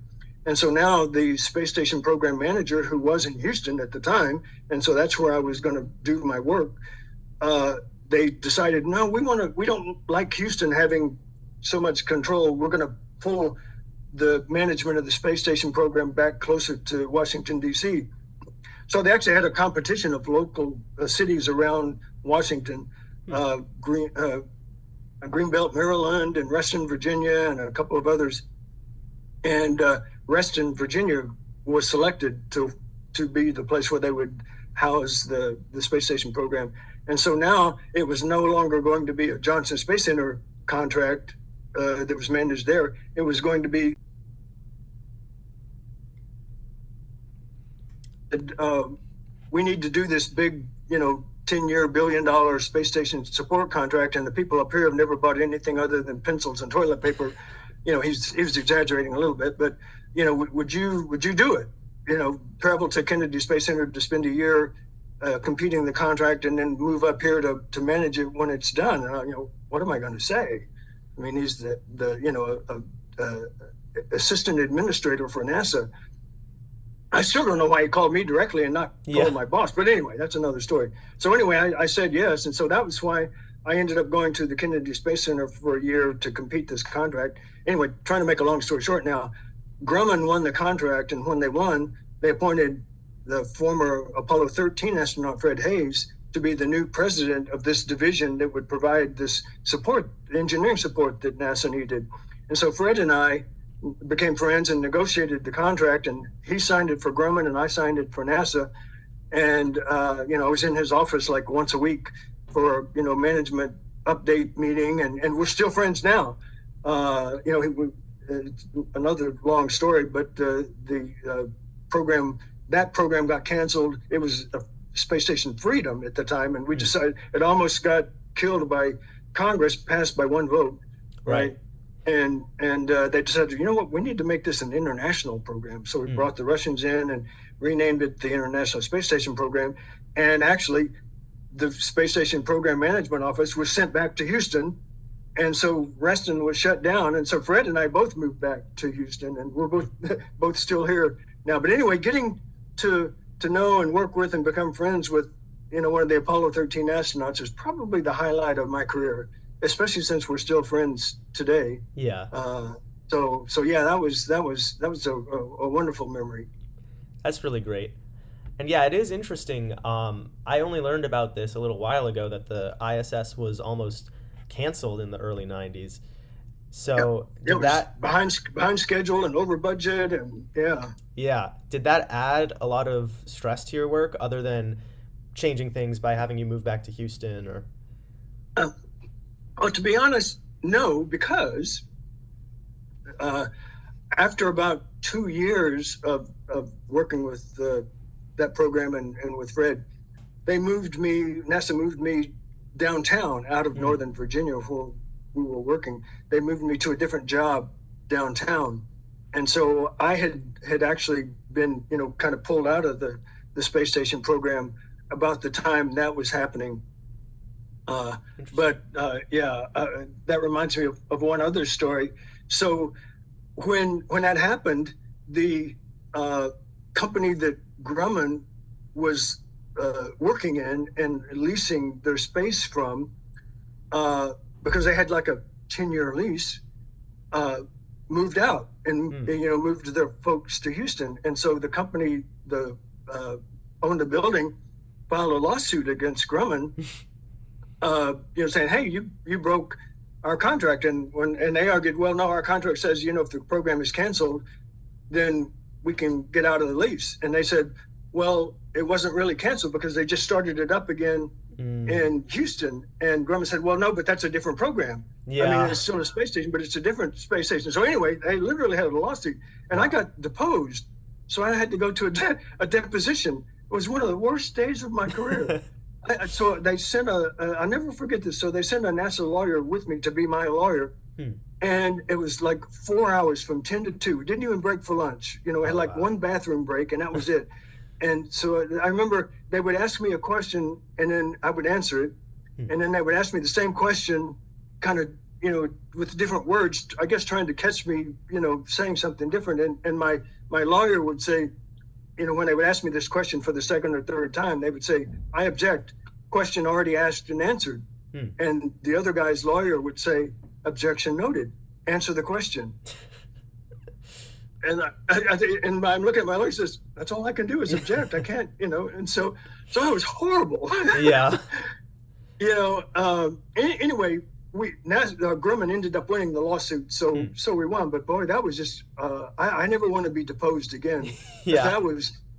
And so now the space station program manager, who was in Houston at the time, and so that's where I was going to do my work, they decided, no, we don't like Houston having so much control. We're going to pull the management of the space station program back closer to Washington, D.C. So they actually had a competition of local cities around Washington, Greenbelt, Maryland, and Reston, Virginia, and a couple of others. And Reston, Virginia was selected to be the place where they would house the space station program. And so now it was no longer going to be a Johnson Space Center contract that was managed there. It was going to be we need to do this big, 10-year, billion-dollar space station support contract, and the people up here have never bought anything other than pencils and toilet paper. He was exaggerating a little bit, but would you do it? Travel to Kennedy Space Center to spend a year competing the contract, and then move up here to manage it when it's done. And what am I going to say? I mean, he's the assistant administrator for NASA. I still don't know why he called me directly and not called my boss. But anyway, that's another story. So anyway, I said yes. And so that was why I ended up going to the Kennedy Space Center for a year to compete this contract. Anyway, trying to make a long story short now, Grumman won the contract. And when they won, they appointed the former Apollo 13 astronaut Fred Hayes to be the new president of this division that would provide this support, engineering support that NASA needed. And so Fred and I became friends and negotiated the contract, and he signed it for Grumman and I signed it for NASA. And, I was in his office like once a week for, management update meeting, and we're still friends now. It's another long story, but the program got canceled. It was a Space Station Freedom at the time, and we decided it almost got killed by Congress, passed by one vote, right? And they decided, we need to make this an international program. So we brought the Russians in and renamed it the International Space Station Program. And actually, the Space Station Program Management Office was sent back to Houston. And so Reston was shut down. And so Fred and I both moved back to Houston, and we're both still here now. But anyway, getting to know and work with and become friends with, one of the Apollo 13 astronauts is probably the highlight of my career, especially since we're still friends today. Yeah. So yeah, that was a wonderful memory. That's really great. And yeah, it is interesting. I only learned about this a little while ago, that the ISS was almost canceled in the early 90s. So did that behind schedule and over budget, and yeah, did that add a lot of stress to your work, other than changing things by having you move back to Houston? Or to be honest, no, because after about 2 years of working with that program and with Fred, NASA moved me downtown out of Northern Virginia where we were working. They moved me to a different job downtown. And so I had actually been, kind of pulled out of the space station program about the time that was happening. That reminds me of one other story. So when that happened, the company that Grumman was working in and leasing their space from, because they had like a 10-year lease, moved out and moved their folks to Houston. And so the company owned the building filed a lawsuit against Grumman, saying, hey, you broke our contract. And they argued, well, no, our contract says, if the program is canceled, then we can get out of the lease. And they said, well, it wasn't really canceled because they just started it up again in Houston. And Grumman said, well, no, but that's a different program. Yeah. I mean, it's still a space station, but it's a different space station. So anyway, they literally had a lawsuit, and I got deposed. So I had to go to a deposition. It was one of the worst days of my career. So they sent I'll never forget this. So they sent a NASA lawyer with me to be my lawyer. And it was like 4 hours from 10 to 2. We didn't even break for lunch. We had one bathroom break, and that was it. And so I remember they would ask me a question, and then I would answer it. And then they would ask me the same question, kind of, with different words, I guess trying to catch me, saying something different. And my lawyer would say, when they would ask me this question for the second or third time, they would say, I object, question already asked and answered. And the other guy's lawyer would say, objection noted, answer the question. And I'm looking at my lawyer, says, that's all I can do is object. I can't, and so it was horrible. Yeah. Anyway, Grumman ended up winning the lawsuit, so we won. But boy, that was just I never want to be deposed again. Yeah,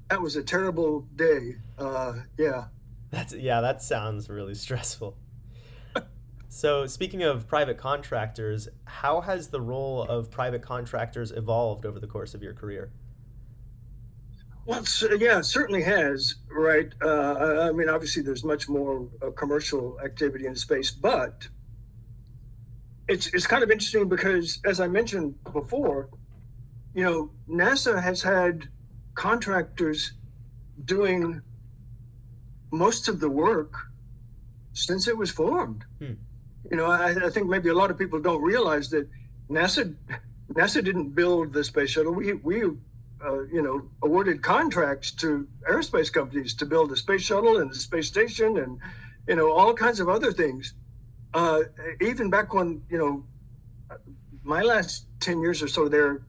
that was a terrible day. That sounds really stressful. So speaking of private contractors, how has the role of private contractors evolved over the course of your career? Well, it certainly has, right? I mean, obviously there's much more commercial activity in space, but it's kind of interesting because, as I mentioned before, NASA has had contractors doing most of the work since it was formed. I think maybe a lot of people don't realize that NASA didn't build the space shuttle. We awarded contracts to aerospace companies to build the space shuttle and the space station and all kinds of other things. Even back when my last 10 years or so there,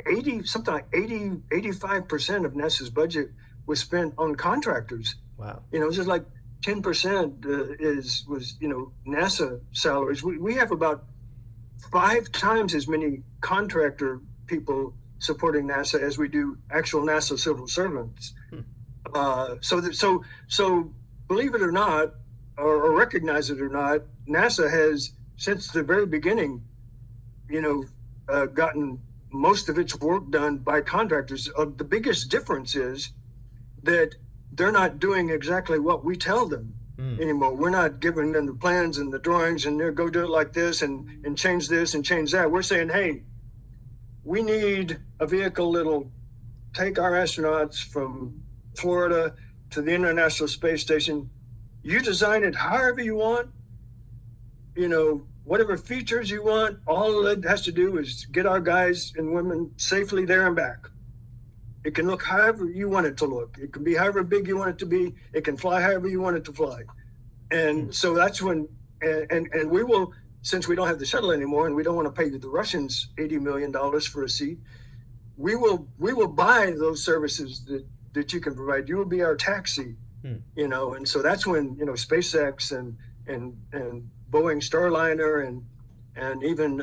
85% of NASA's budget was spent on contractors. Wow. It's just like 10% was NASA salaries. We have about 5 times as many contractor people supporting NASA as we do actual NASA civil servants. So believe it or not, or recognize it or not, NASA has since the very beginning, gotten most of its work done by contractors. The biggest difference is that they're not doing exactly what we tell them anymore. We're not giving them the plans and the drawings and they're go do it like this and change this and change that. We're saying, hey, we need a vehicle that'll take our astronauts from Florida to the International Space Station. You design it however you want, whatever features you want. All it has to do is get our guys and women safely there and back. It can look however you want it to look. It can be however big you want it to be. It can fly however you want it to fly. And so that's when, and we will, since we don't have the shuttle anymore and we don't want to pay the Russians $80 million for a seat, we will buy those services that you can provide. You will be our taxi, and so that's when, SpaceX and Boeing Starliner and even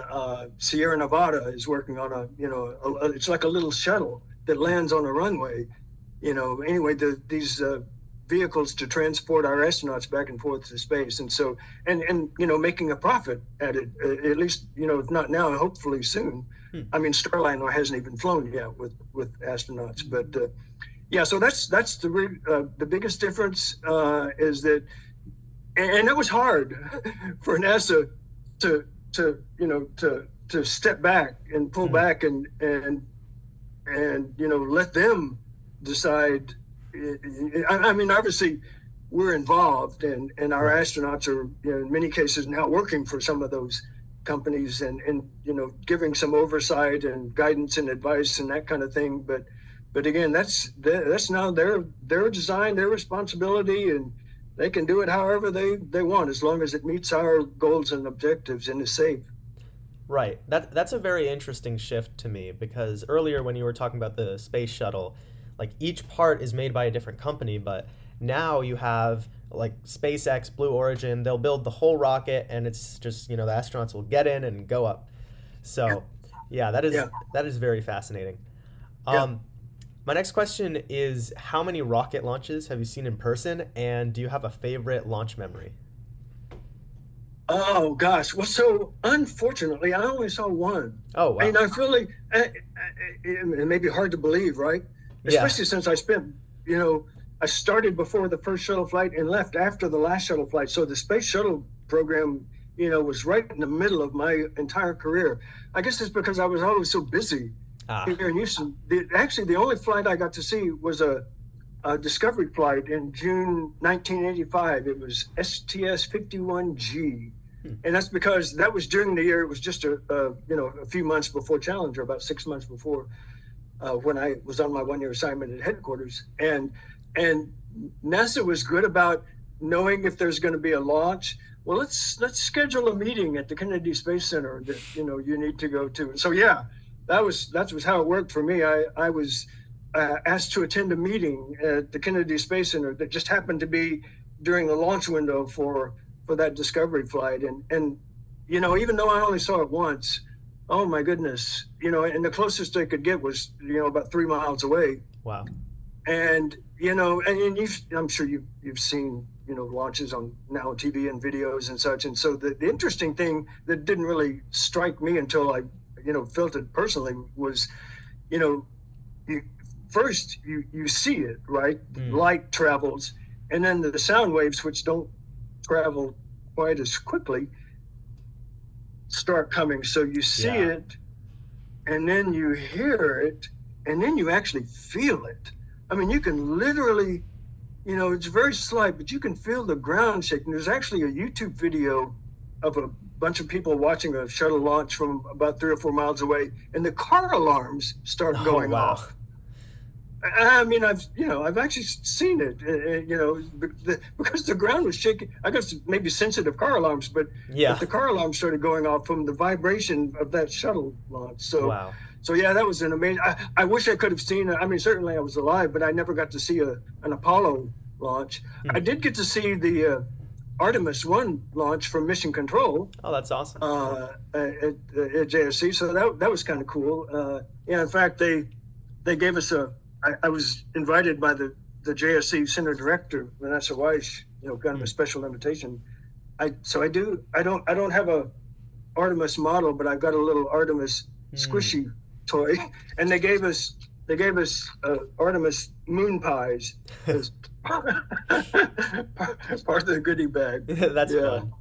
Sierra Nevada is working on it's like a little shuttle that lands on a runway, anyway, these vehicles to transport our astronauts back and forth to space. And so, and making a profit at it, at least, if not now, hopefully soon. I mean, Starliner hasn't even flown yet with astronauts, but so that's the biggest difference is that, and it was hard for NASA to step back and pull back and let them decide. I mean, obviously we're involved and our astronauts are in many cases now working for some of those companies and giving some oversight and guidance and advice and that kind of thing. But again, that's now their design, their responsibility, and they can do it however they want, as long as it meets our goals and objectives and is safe. Right. That's a very interesting shift to me, because earlier when you were talking about the space shuttle, like each part is made by a different company, but now you have like SpaceX, Blue Origin, they'll build the whole rocket and it's just, the astronauts will get in and go up. So that is very fascinating. My next question is, how many rocket launches have you seen in person, and do you have a favorite launch memory? Oh gosh, well, so unfortunately, I only saw one. Oh wow! And I feel like it may be hard to believe, right? Especially since I spent, I started before the first shuttle flight and left after the last shuttle flight. So the space shuttle program, was right in the middle of my entire career. I guess it's because I was always so busy here in Houston. Actually, the only flight I got to see was a discovery flight in June 1985. It was STS-51G. And that's because that was during the year. It was just a few months before Challenger, about 6 months before when I was on my 1-year assignment at headquarters. And NASA was good about knowing if there's going to be a launch. Well, let's schedule a meeting at the Kennedy Space Center that you need to go to. So that was how it worked for me. I was asked to attend a meeting at the Kennedy Space Center that just happened to be during the launch window for that discovery flight. And even though I only saw it once, oh my goodness, and the closest they could get was, about 3 miles away. Wow. And, I'm sure you've seen, launches on now TV and videos and such. And so the interesting thing that didn't really strike me until I, felt it personally was, first you see it, right? Light travels, and then the sound waves, which don't travel quite as quickly, start coming. So you see it, and then you hear it, and then you actually feel it. I mean, you can literally, it's very slight, but you can feel the ground shaking. There's actually a YouTube video of a bunch of people watching a shuttle launch from about 3 or 4 miles away, and the car alarms start going off. I mean, I've actually seen it, because the ground was shaking. I guess maybe sensitive car alarms, but the car alarms started going off from the vibration of that shuttle launch. So, So yeah, that was an amazing. I wish I could have seen. I mean, certainly I was alive, but I never got to see an Apollo launch. I Hmm. did get to see the Artemis 1 launch from Mission Control Oh, that's awesome. at JSC. So that was kind of cool. Yeah, in fact, they gave us a. I was invited by the JSC center director, Vanessa Weiss. Kind of a Hmm. special invitation. I don't have a Artemis model, but I've got a little Artemis Hmm. squishy toy, and they gave us Artemis moon pies as part of the goodie bag. That's Yeah, fun.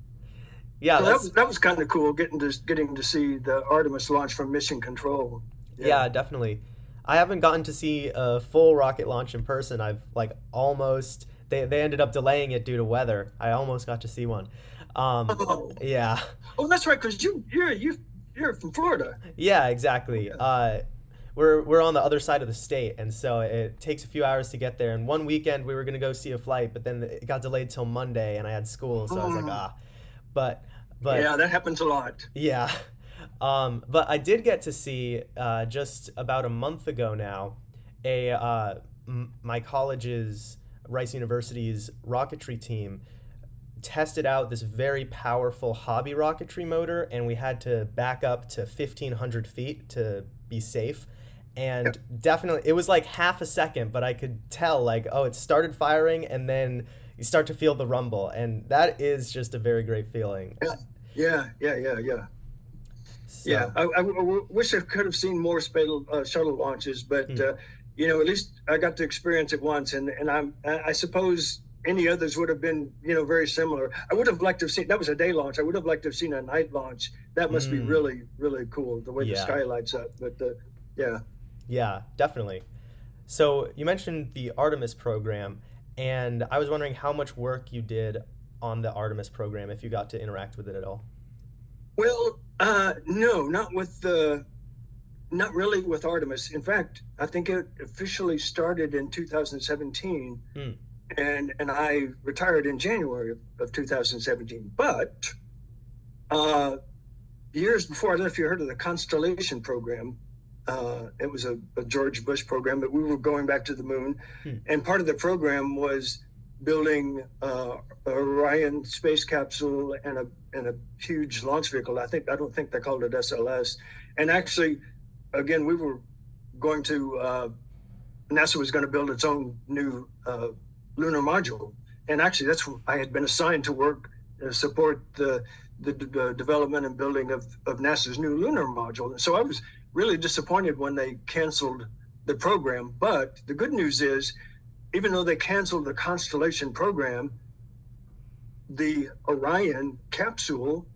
Yeah, so that that's was kind of cool getting to see the Artemis launch from Mission Control. Yeah. yeah, definitely. I haven't gotten to see a full rocket launch in person. I've like almost they ended up delaying it due to weather. I almost got to see one. Um, Oh, yeah. oh, that's right, because you're from Florida. Yeah, exactly. Yeah. We're on the other side of the state, and so it takes a few hours to get there. And one weekend we were gonna go see a flight, but then it got delayed till Monday, and I had school, so I was like, Oh, ah. But but yeah, that happens a lot. yeah. But I did get to see just about a month ago now my college's Rice University's rocketry team tested out this very powerful hobby rocketry motor, and we had to back up to 1,500 feet to be safe. Yeah, And definitely, it was like half a second, but I could tell, like, oh, it started firing, and then you start to feel the rumble. And that is just a very great feeling. yeah, yeah. Yeah, So, I wish I could have seen more shuttle launches, but hmm, at least I got to experience it once, and I suppose any others would have been very similar. I would have liked to have seen that was a day launch. I would have liked to have seen a night launch. That must be mm, really really cool the way the yeah, sky lights up. But yeah, yeah, definitely. So you mentioned the Artemis program, and I was wondering how much work you did on the Artemis program, if you got to interact with it at all. well, no, not really with Artemis. In fact, I think it officially started in 2017, Hmm. and I retired in January of 2017. But uh, years before, I don't know if you heard of the Constellation program. It was a George Bush program that we were going back to the moon, Hmm. and part of the program was building a Orion space capsule and a huge launch vehicle. I don't think they called it SLS. And actually, again, we were going to NASA was going to build its own new lunar module, and actually, that's what I had been assigned to work support the development and building of NASA's new lunar module. And so I was really disappointed when they canceled the program. But the good news is, even though they canceled the Constellation program, the Orion capsule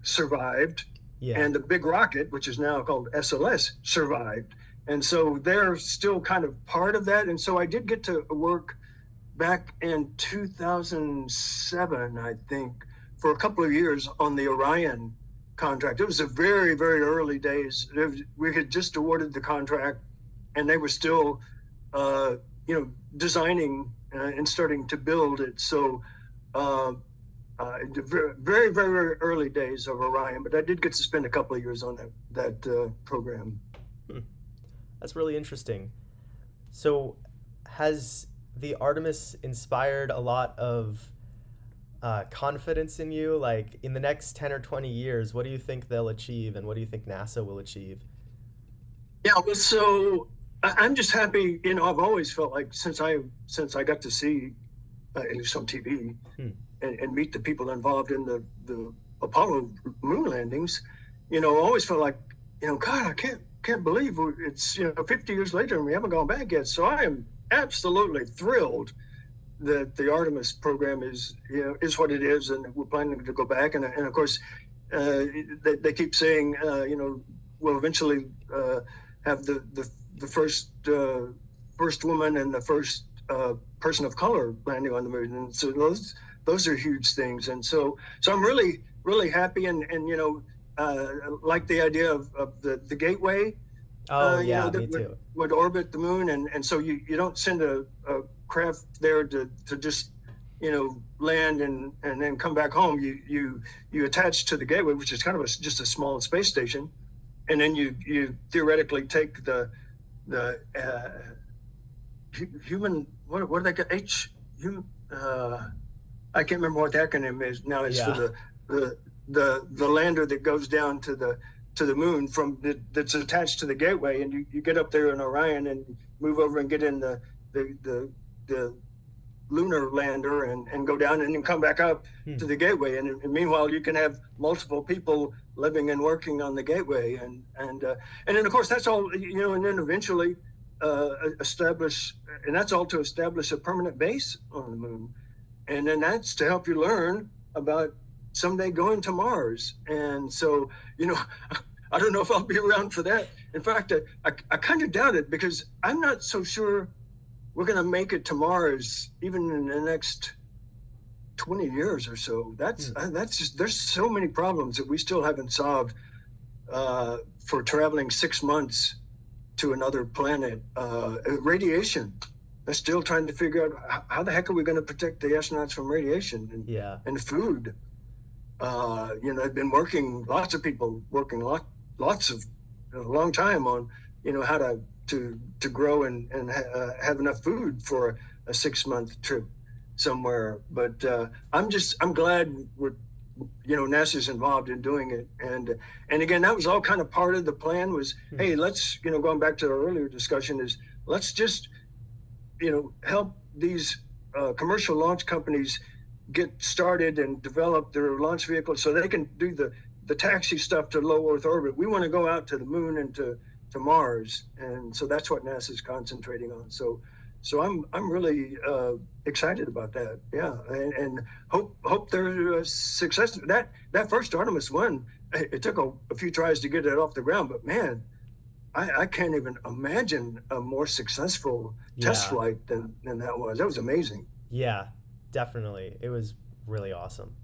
survived, Yeah. and the big rocket, which is now called SLS, survived. And so they're still kind of part of that. And so I did get to work back in 2007, I think, for a couple of years on the Orion contract. It was a very, very early days. We had just awarded the contract, and they were still, designing and starting to build it. So, uh, very, very early days of Orion. But I did get to spend a couple of years on that program. Hmm. That's really interesting. So, has the Artemis inspired a lot of confidence in you? Like, in the next 10 or 20 years, what do you think they'll achieve, and what do you think NASA will achieve? Yeah, well, so I'm just happy. I've always felt like since I got to see at least on TV Hmm. and meet the people involved in the Apollo moon landings, I always felt like, God, I can't believe it's 50 years later and we haven't gone back yet. So I am absolutely thrilled that the Artemis program is what it is, and we're planning to go back. And of course, they keep saying, we'll eventually have the first woman and the first person of color landing on the moon, and so those are huge things. And so I'm really really happy, and like the idea of the gateway, Oh, yeah, that me too. would orbit the moon, and so you don't send a craft there to just land and then come back home. You attach to the gateway, which is kind of just a small space station, and then you theoretically take the human, what do they get, human, I can't remember what the acronym is now. It's for Yeah. the lander that goes down to the moon that's attached to the gateway, and you get up there in Orion and move over and get in the lunar lander and go down and then come back up to the gateway. And meanwhile, you can have multiple people living and working on the gateway, and then of course that's all, and then eventually establish, and that's all to establish a permanent base on the moon, and then that's to help you learn about someday going to Mars. And so, I don't know if I'll be around for that. In fact, I kind of doubt it, because I'm not so sure we're going to make it to Mars even in the next 20 years or so. That's just, there's so many problems that we still haven't solved for traveling 6 months to another planet. Radiation, they're still trying to figure out how the heck are we going to protect the astronauts from radiation and food. They've been working, lots of people working lots of a long time on, how to grow and have enough food for a 6-month trip somewhere. But I'm glad we're, NASA's involved in doing it. And again, that was all kind of part of the plan was, hey, let's, going back to our earlier discussion, is let's just, help these commercial launch companies get started and develop their launch vehicles so they can do the taxi stuff to low Earth orbit. We want to go out to the moon and to Mars, and so that's what NASA's concentrating on. So I'm really excited about that. Yeah, and hope they're successful. That first Artemis one, it took a few tries to get it off the ground, but man, I can't even imagine a more successful test flight than that was. That was amazing. Yeah, definitely. It was really awesome.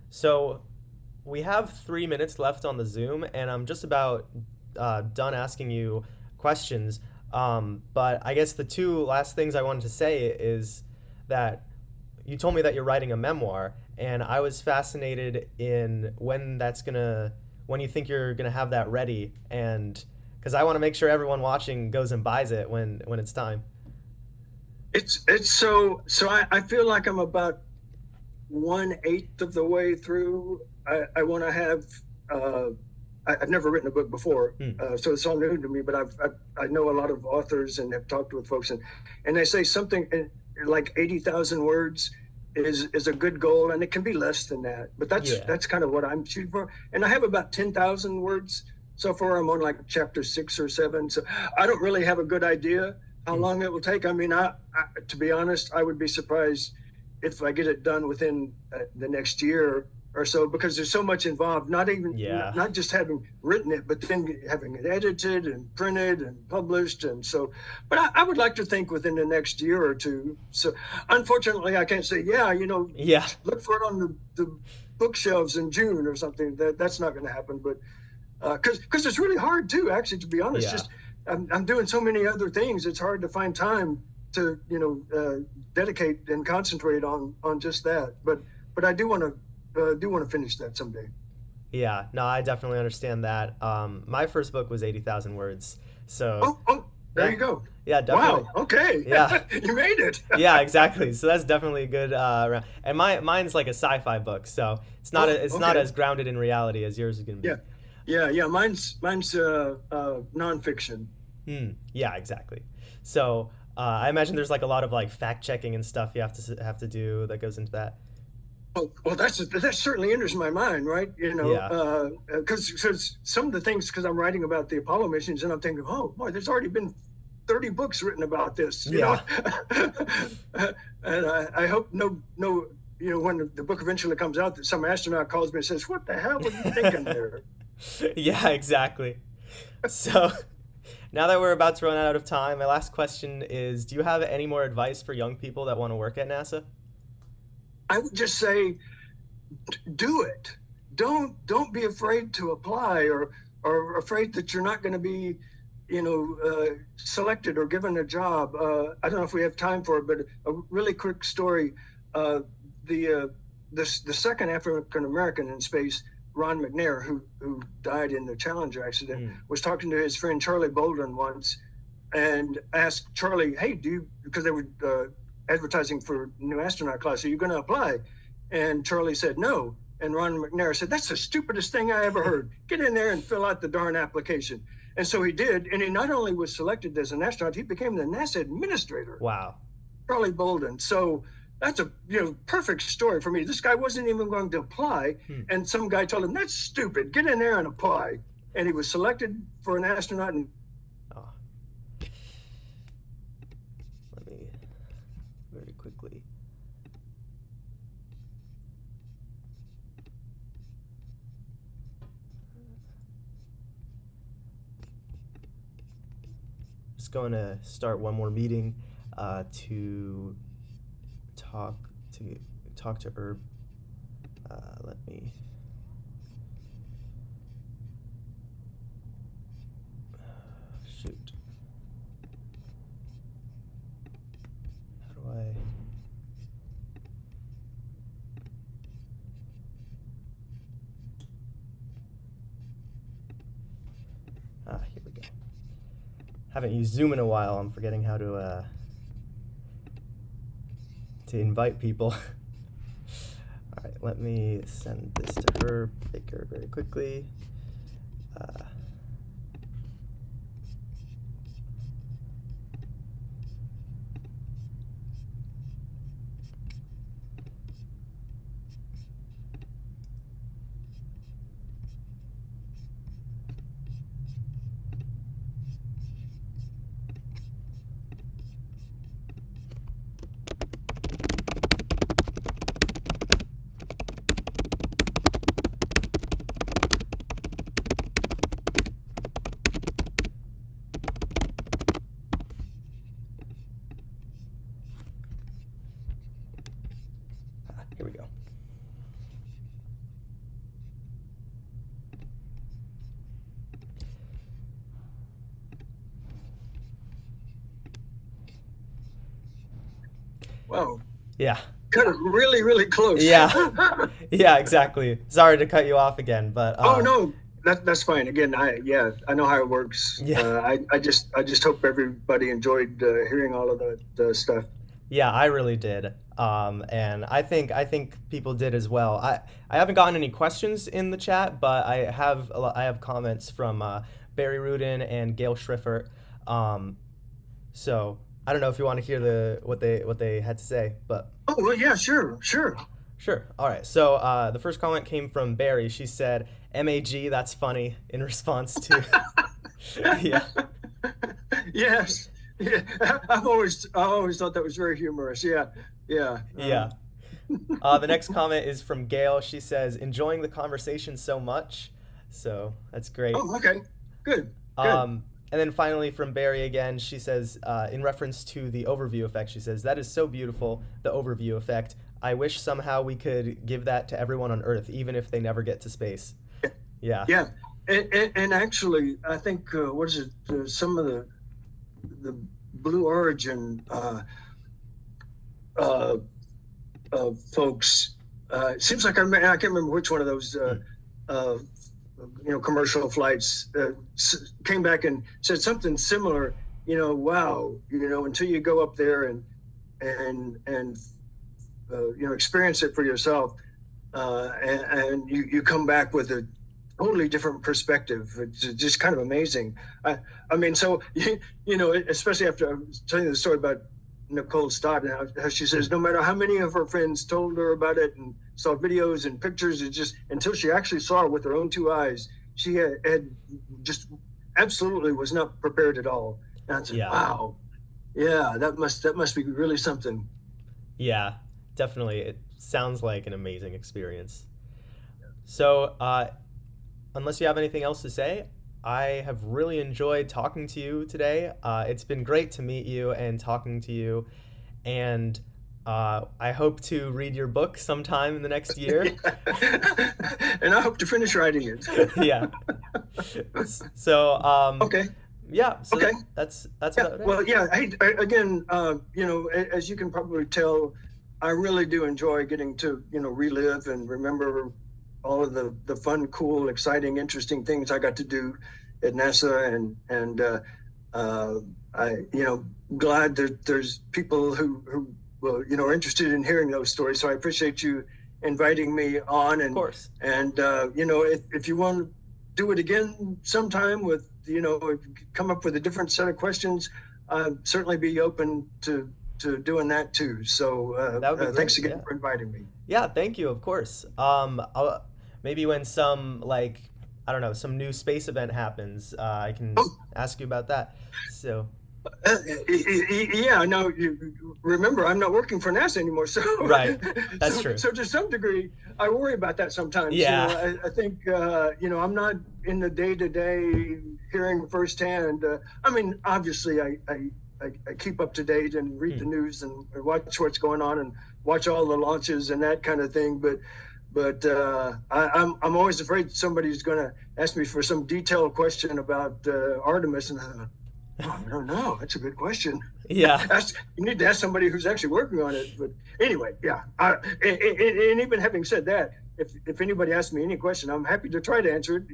So we have 3 minutes left on the Zoom, and I'm just about done asking you questions. But I guess the two last things I wanted to say is that you told me that you're writing a memoir, and I was fascinated in when you think you're gonna have that ready, and because I want to make sure everyone watching goes and buys it when it's time. It's so I feel like I'm about 1/8 of the way through. I want to have. I've never written a book before, so it's all new to me. But I know a lot of authors and have talked with folks, and they say something like 80,000 words is a good goal, and it can be less than that. But that's kind of what I'm shooting for. And I have about 10,000 words so far. I'm on like chapter 6 or 7, so I don't really have a good idea how long it will take. I mean, I to be honest, I would be surprised if I get it done within the next year or so, because there's so much involved, not just having written it, but then having it edited and printed and published. And so, but I would like to think within the next year or two. So unfortunately I can't say, look for it on the bookshelves in June or something. That's not going to happen. But because it's really hard too, actually, to be honest. Just I'm doing so many other things, it's hard to find time to dedicate and concentrate on just that. But I do want to finish that someday. Yeah, no, I definitely understand that. My first book was 80,000 words, so there you go. Yeah, definitely. Wow. Okay. Yeah. You made it. Yeah, exactly. So that's definitely a good round. And mine's like a sci-fi book, so it's not not as grounded in reality as yours is going to be. Yeah. Mine's nonfiction. Yeah, exactly. So I imagine there's like a lot of like fact checking and stuff you have to do that goes into that. Well, that certainly enters my mind, right? Because some of the things, because I'm writing about the Apollo missions, and I'm thinking, oh boy, there's already been 30 books written about this. You know? And I hope no, when the book eventually comes out, that some astronaut calls me and says, "What the hell were you thinking there?" Yeah, exactly. So now that we're about to run out of time, my last question is: do you have any more advice for young people that want to work at NASA? I would just say, do it. Don't be afraid to apply, or afraid that you're not going to be, selected or given a job. I don't know if we have time for it, but a really quick story. The second African American in space Ron McNair, who died in the Challenger accident, Mm. was talking to his friend Charlie Bolden once, and asked Charlie, "Hey, because they were advertising for new astronaut class, are you going to apply?" And Charlie said no. And Ron McNair said, "That's the stupidest thing I ever heard. Get in there and fill out the darn application." And so he did, and he not only was selected as an astronaut, he became the NASA administrator. Wow. Charlie Bolden. So that's a perfect story for me. This guy wasn't even going to apply, and some guy told him, "That's stupid. Get in there and apply." And he was selected for an astronaut. And Oh. Let me very quickly. Just going to start one more meeting to talk to Herb. Let me. Shoot. How do I? Here we go. Haven't used Zoom in a while. I'm forgetting how to invite people. All right, let me send this to her, Baker, very quickly. Here we go. wow, Yeah. kind of really, really close. Yeah. Yeah, exactly. Sorry to cut you off again, but Oh no, that's fine. Again, I know how it works. Yeah. I just hope everybody enjoyed hearing all of the stuff. Yeah, I really did. And I think people did as well. I haven't gotten any questions in the chat, but I have comments from Barry Rudin and Gail Schriffert. So I don't know if you want to hear what they had to say, but Oh well, yeah, sure. sure. All right. So the first comment came from Barry. She said, "MAG, that's funny," in response to yeah. Yes. Yeah. I always thought that was very humorous. Yeah. Yeah. Yeah. The next comment is from Gail. She says, "Enjoying the conversation so much." So that's great. Oh, okay. Good. And then finally from Barry again, she says, in reference to the overview effect, she says, "That is so beautiful, the overview effect. I wish somehow we could give that to everyone on Earth, even if they never get to space." Yeah. Yeah. And actually, I think what is it? Some of the Blue Origin folks. Seems like I can't remember which one of those commercial flights came back and said something similar. Wow. Until you go up there and experience it for yourself, and you come back with a totally different perspective. It's just kind of amazing. I mean, so especially after I was telling you the story about Nicole Stott and how she says no matter how many of her friends told her about it and saw videos and pictures, it just until she actually saw it with her own two eyes, she had just absolutely was not prepared at all. And I said, Yeah. wow, yeah, that must be really something. Yeah, definitely. It sounds like an amazing experience. So, unless you have anything else to say, I have really enjoyed talking to you today. It's been great to meet you and talking to you. And I hope to read your book sometime in the next year. And I hope to finish writing it. Yeah. So, Okay. yeah. So Okay. that's Yeah. about it. Well, yeah. Hey, again, as you can probably tell, I really do enjoy getting to relive and remember all of the fun, cool, exciting, interesting things I got to do at NASA, and glad that there's people who well, are interested in hearing those stories. So I appreciate you inviting me on, Of course. and if you want to do it again sometime with come up with a different set of questions, I'd certainly be open to doing that too. So That would be great. thanks again Yeah. for inviting me. Yeah, thank you, of course. Maybe when some, like, I don't know, some new space event happens, I can Oh, ask you about that. So, yeah, no, remember, I'm not working for NASA anymore, so right, that's true. so to some degree, I worry about that sometimes. Yeah. I think I'm not in the day-to-day hearing firsthand. I mean, obviously, I keep up to date and read the news and watch what's going on and watch all the launches and that kind of thing, but I'm always afraid somebody's going to ask me for some detailed question about Artemis, and oh, I don't know. That's a good question. Yeah. You need to ask somebody who's actually working on it. But anyway, yeah. And even having said that, if anybody asks me any question, I'm happy to try to answer it.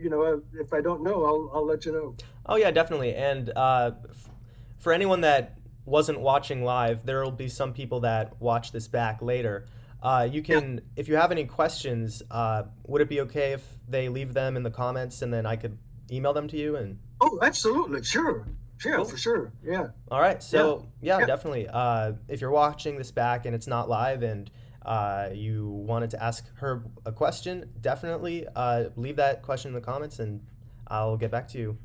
If I don't know, I'll let you know. Oh, yeah, definitely. And for anyone that wasn't watching live, there will be some people that watch this back later. You can, if you have any questions, would it be okay if they leave them in the comments and then I could email them to you? And Oh, absolutely. Sure. Yeah, cool. for sure. Yeah. All right. So yeah, Yeah. definitely. If you're watching this back and it's not live and you wanted to ask her a question, definitely leave that question in the comments and I'll get back to you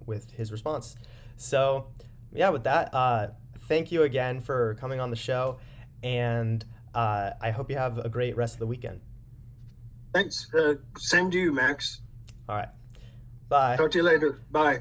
with his response. So yeah, with that, thank you again for coming on the show, and I hope you have a great rest of the weekend. Thanks. Same to you, Max. All right. Bye. Talk to you later. Bye.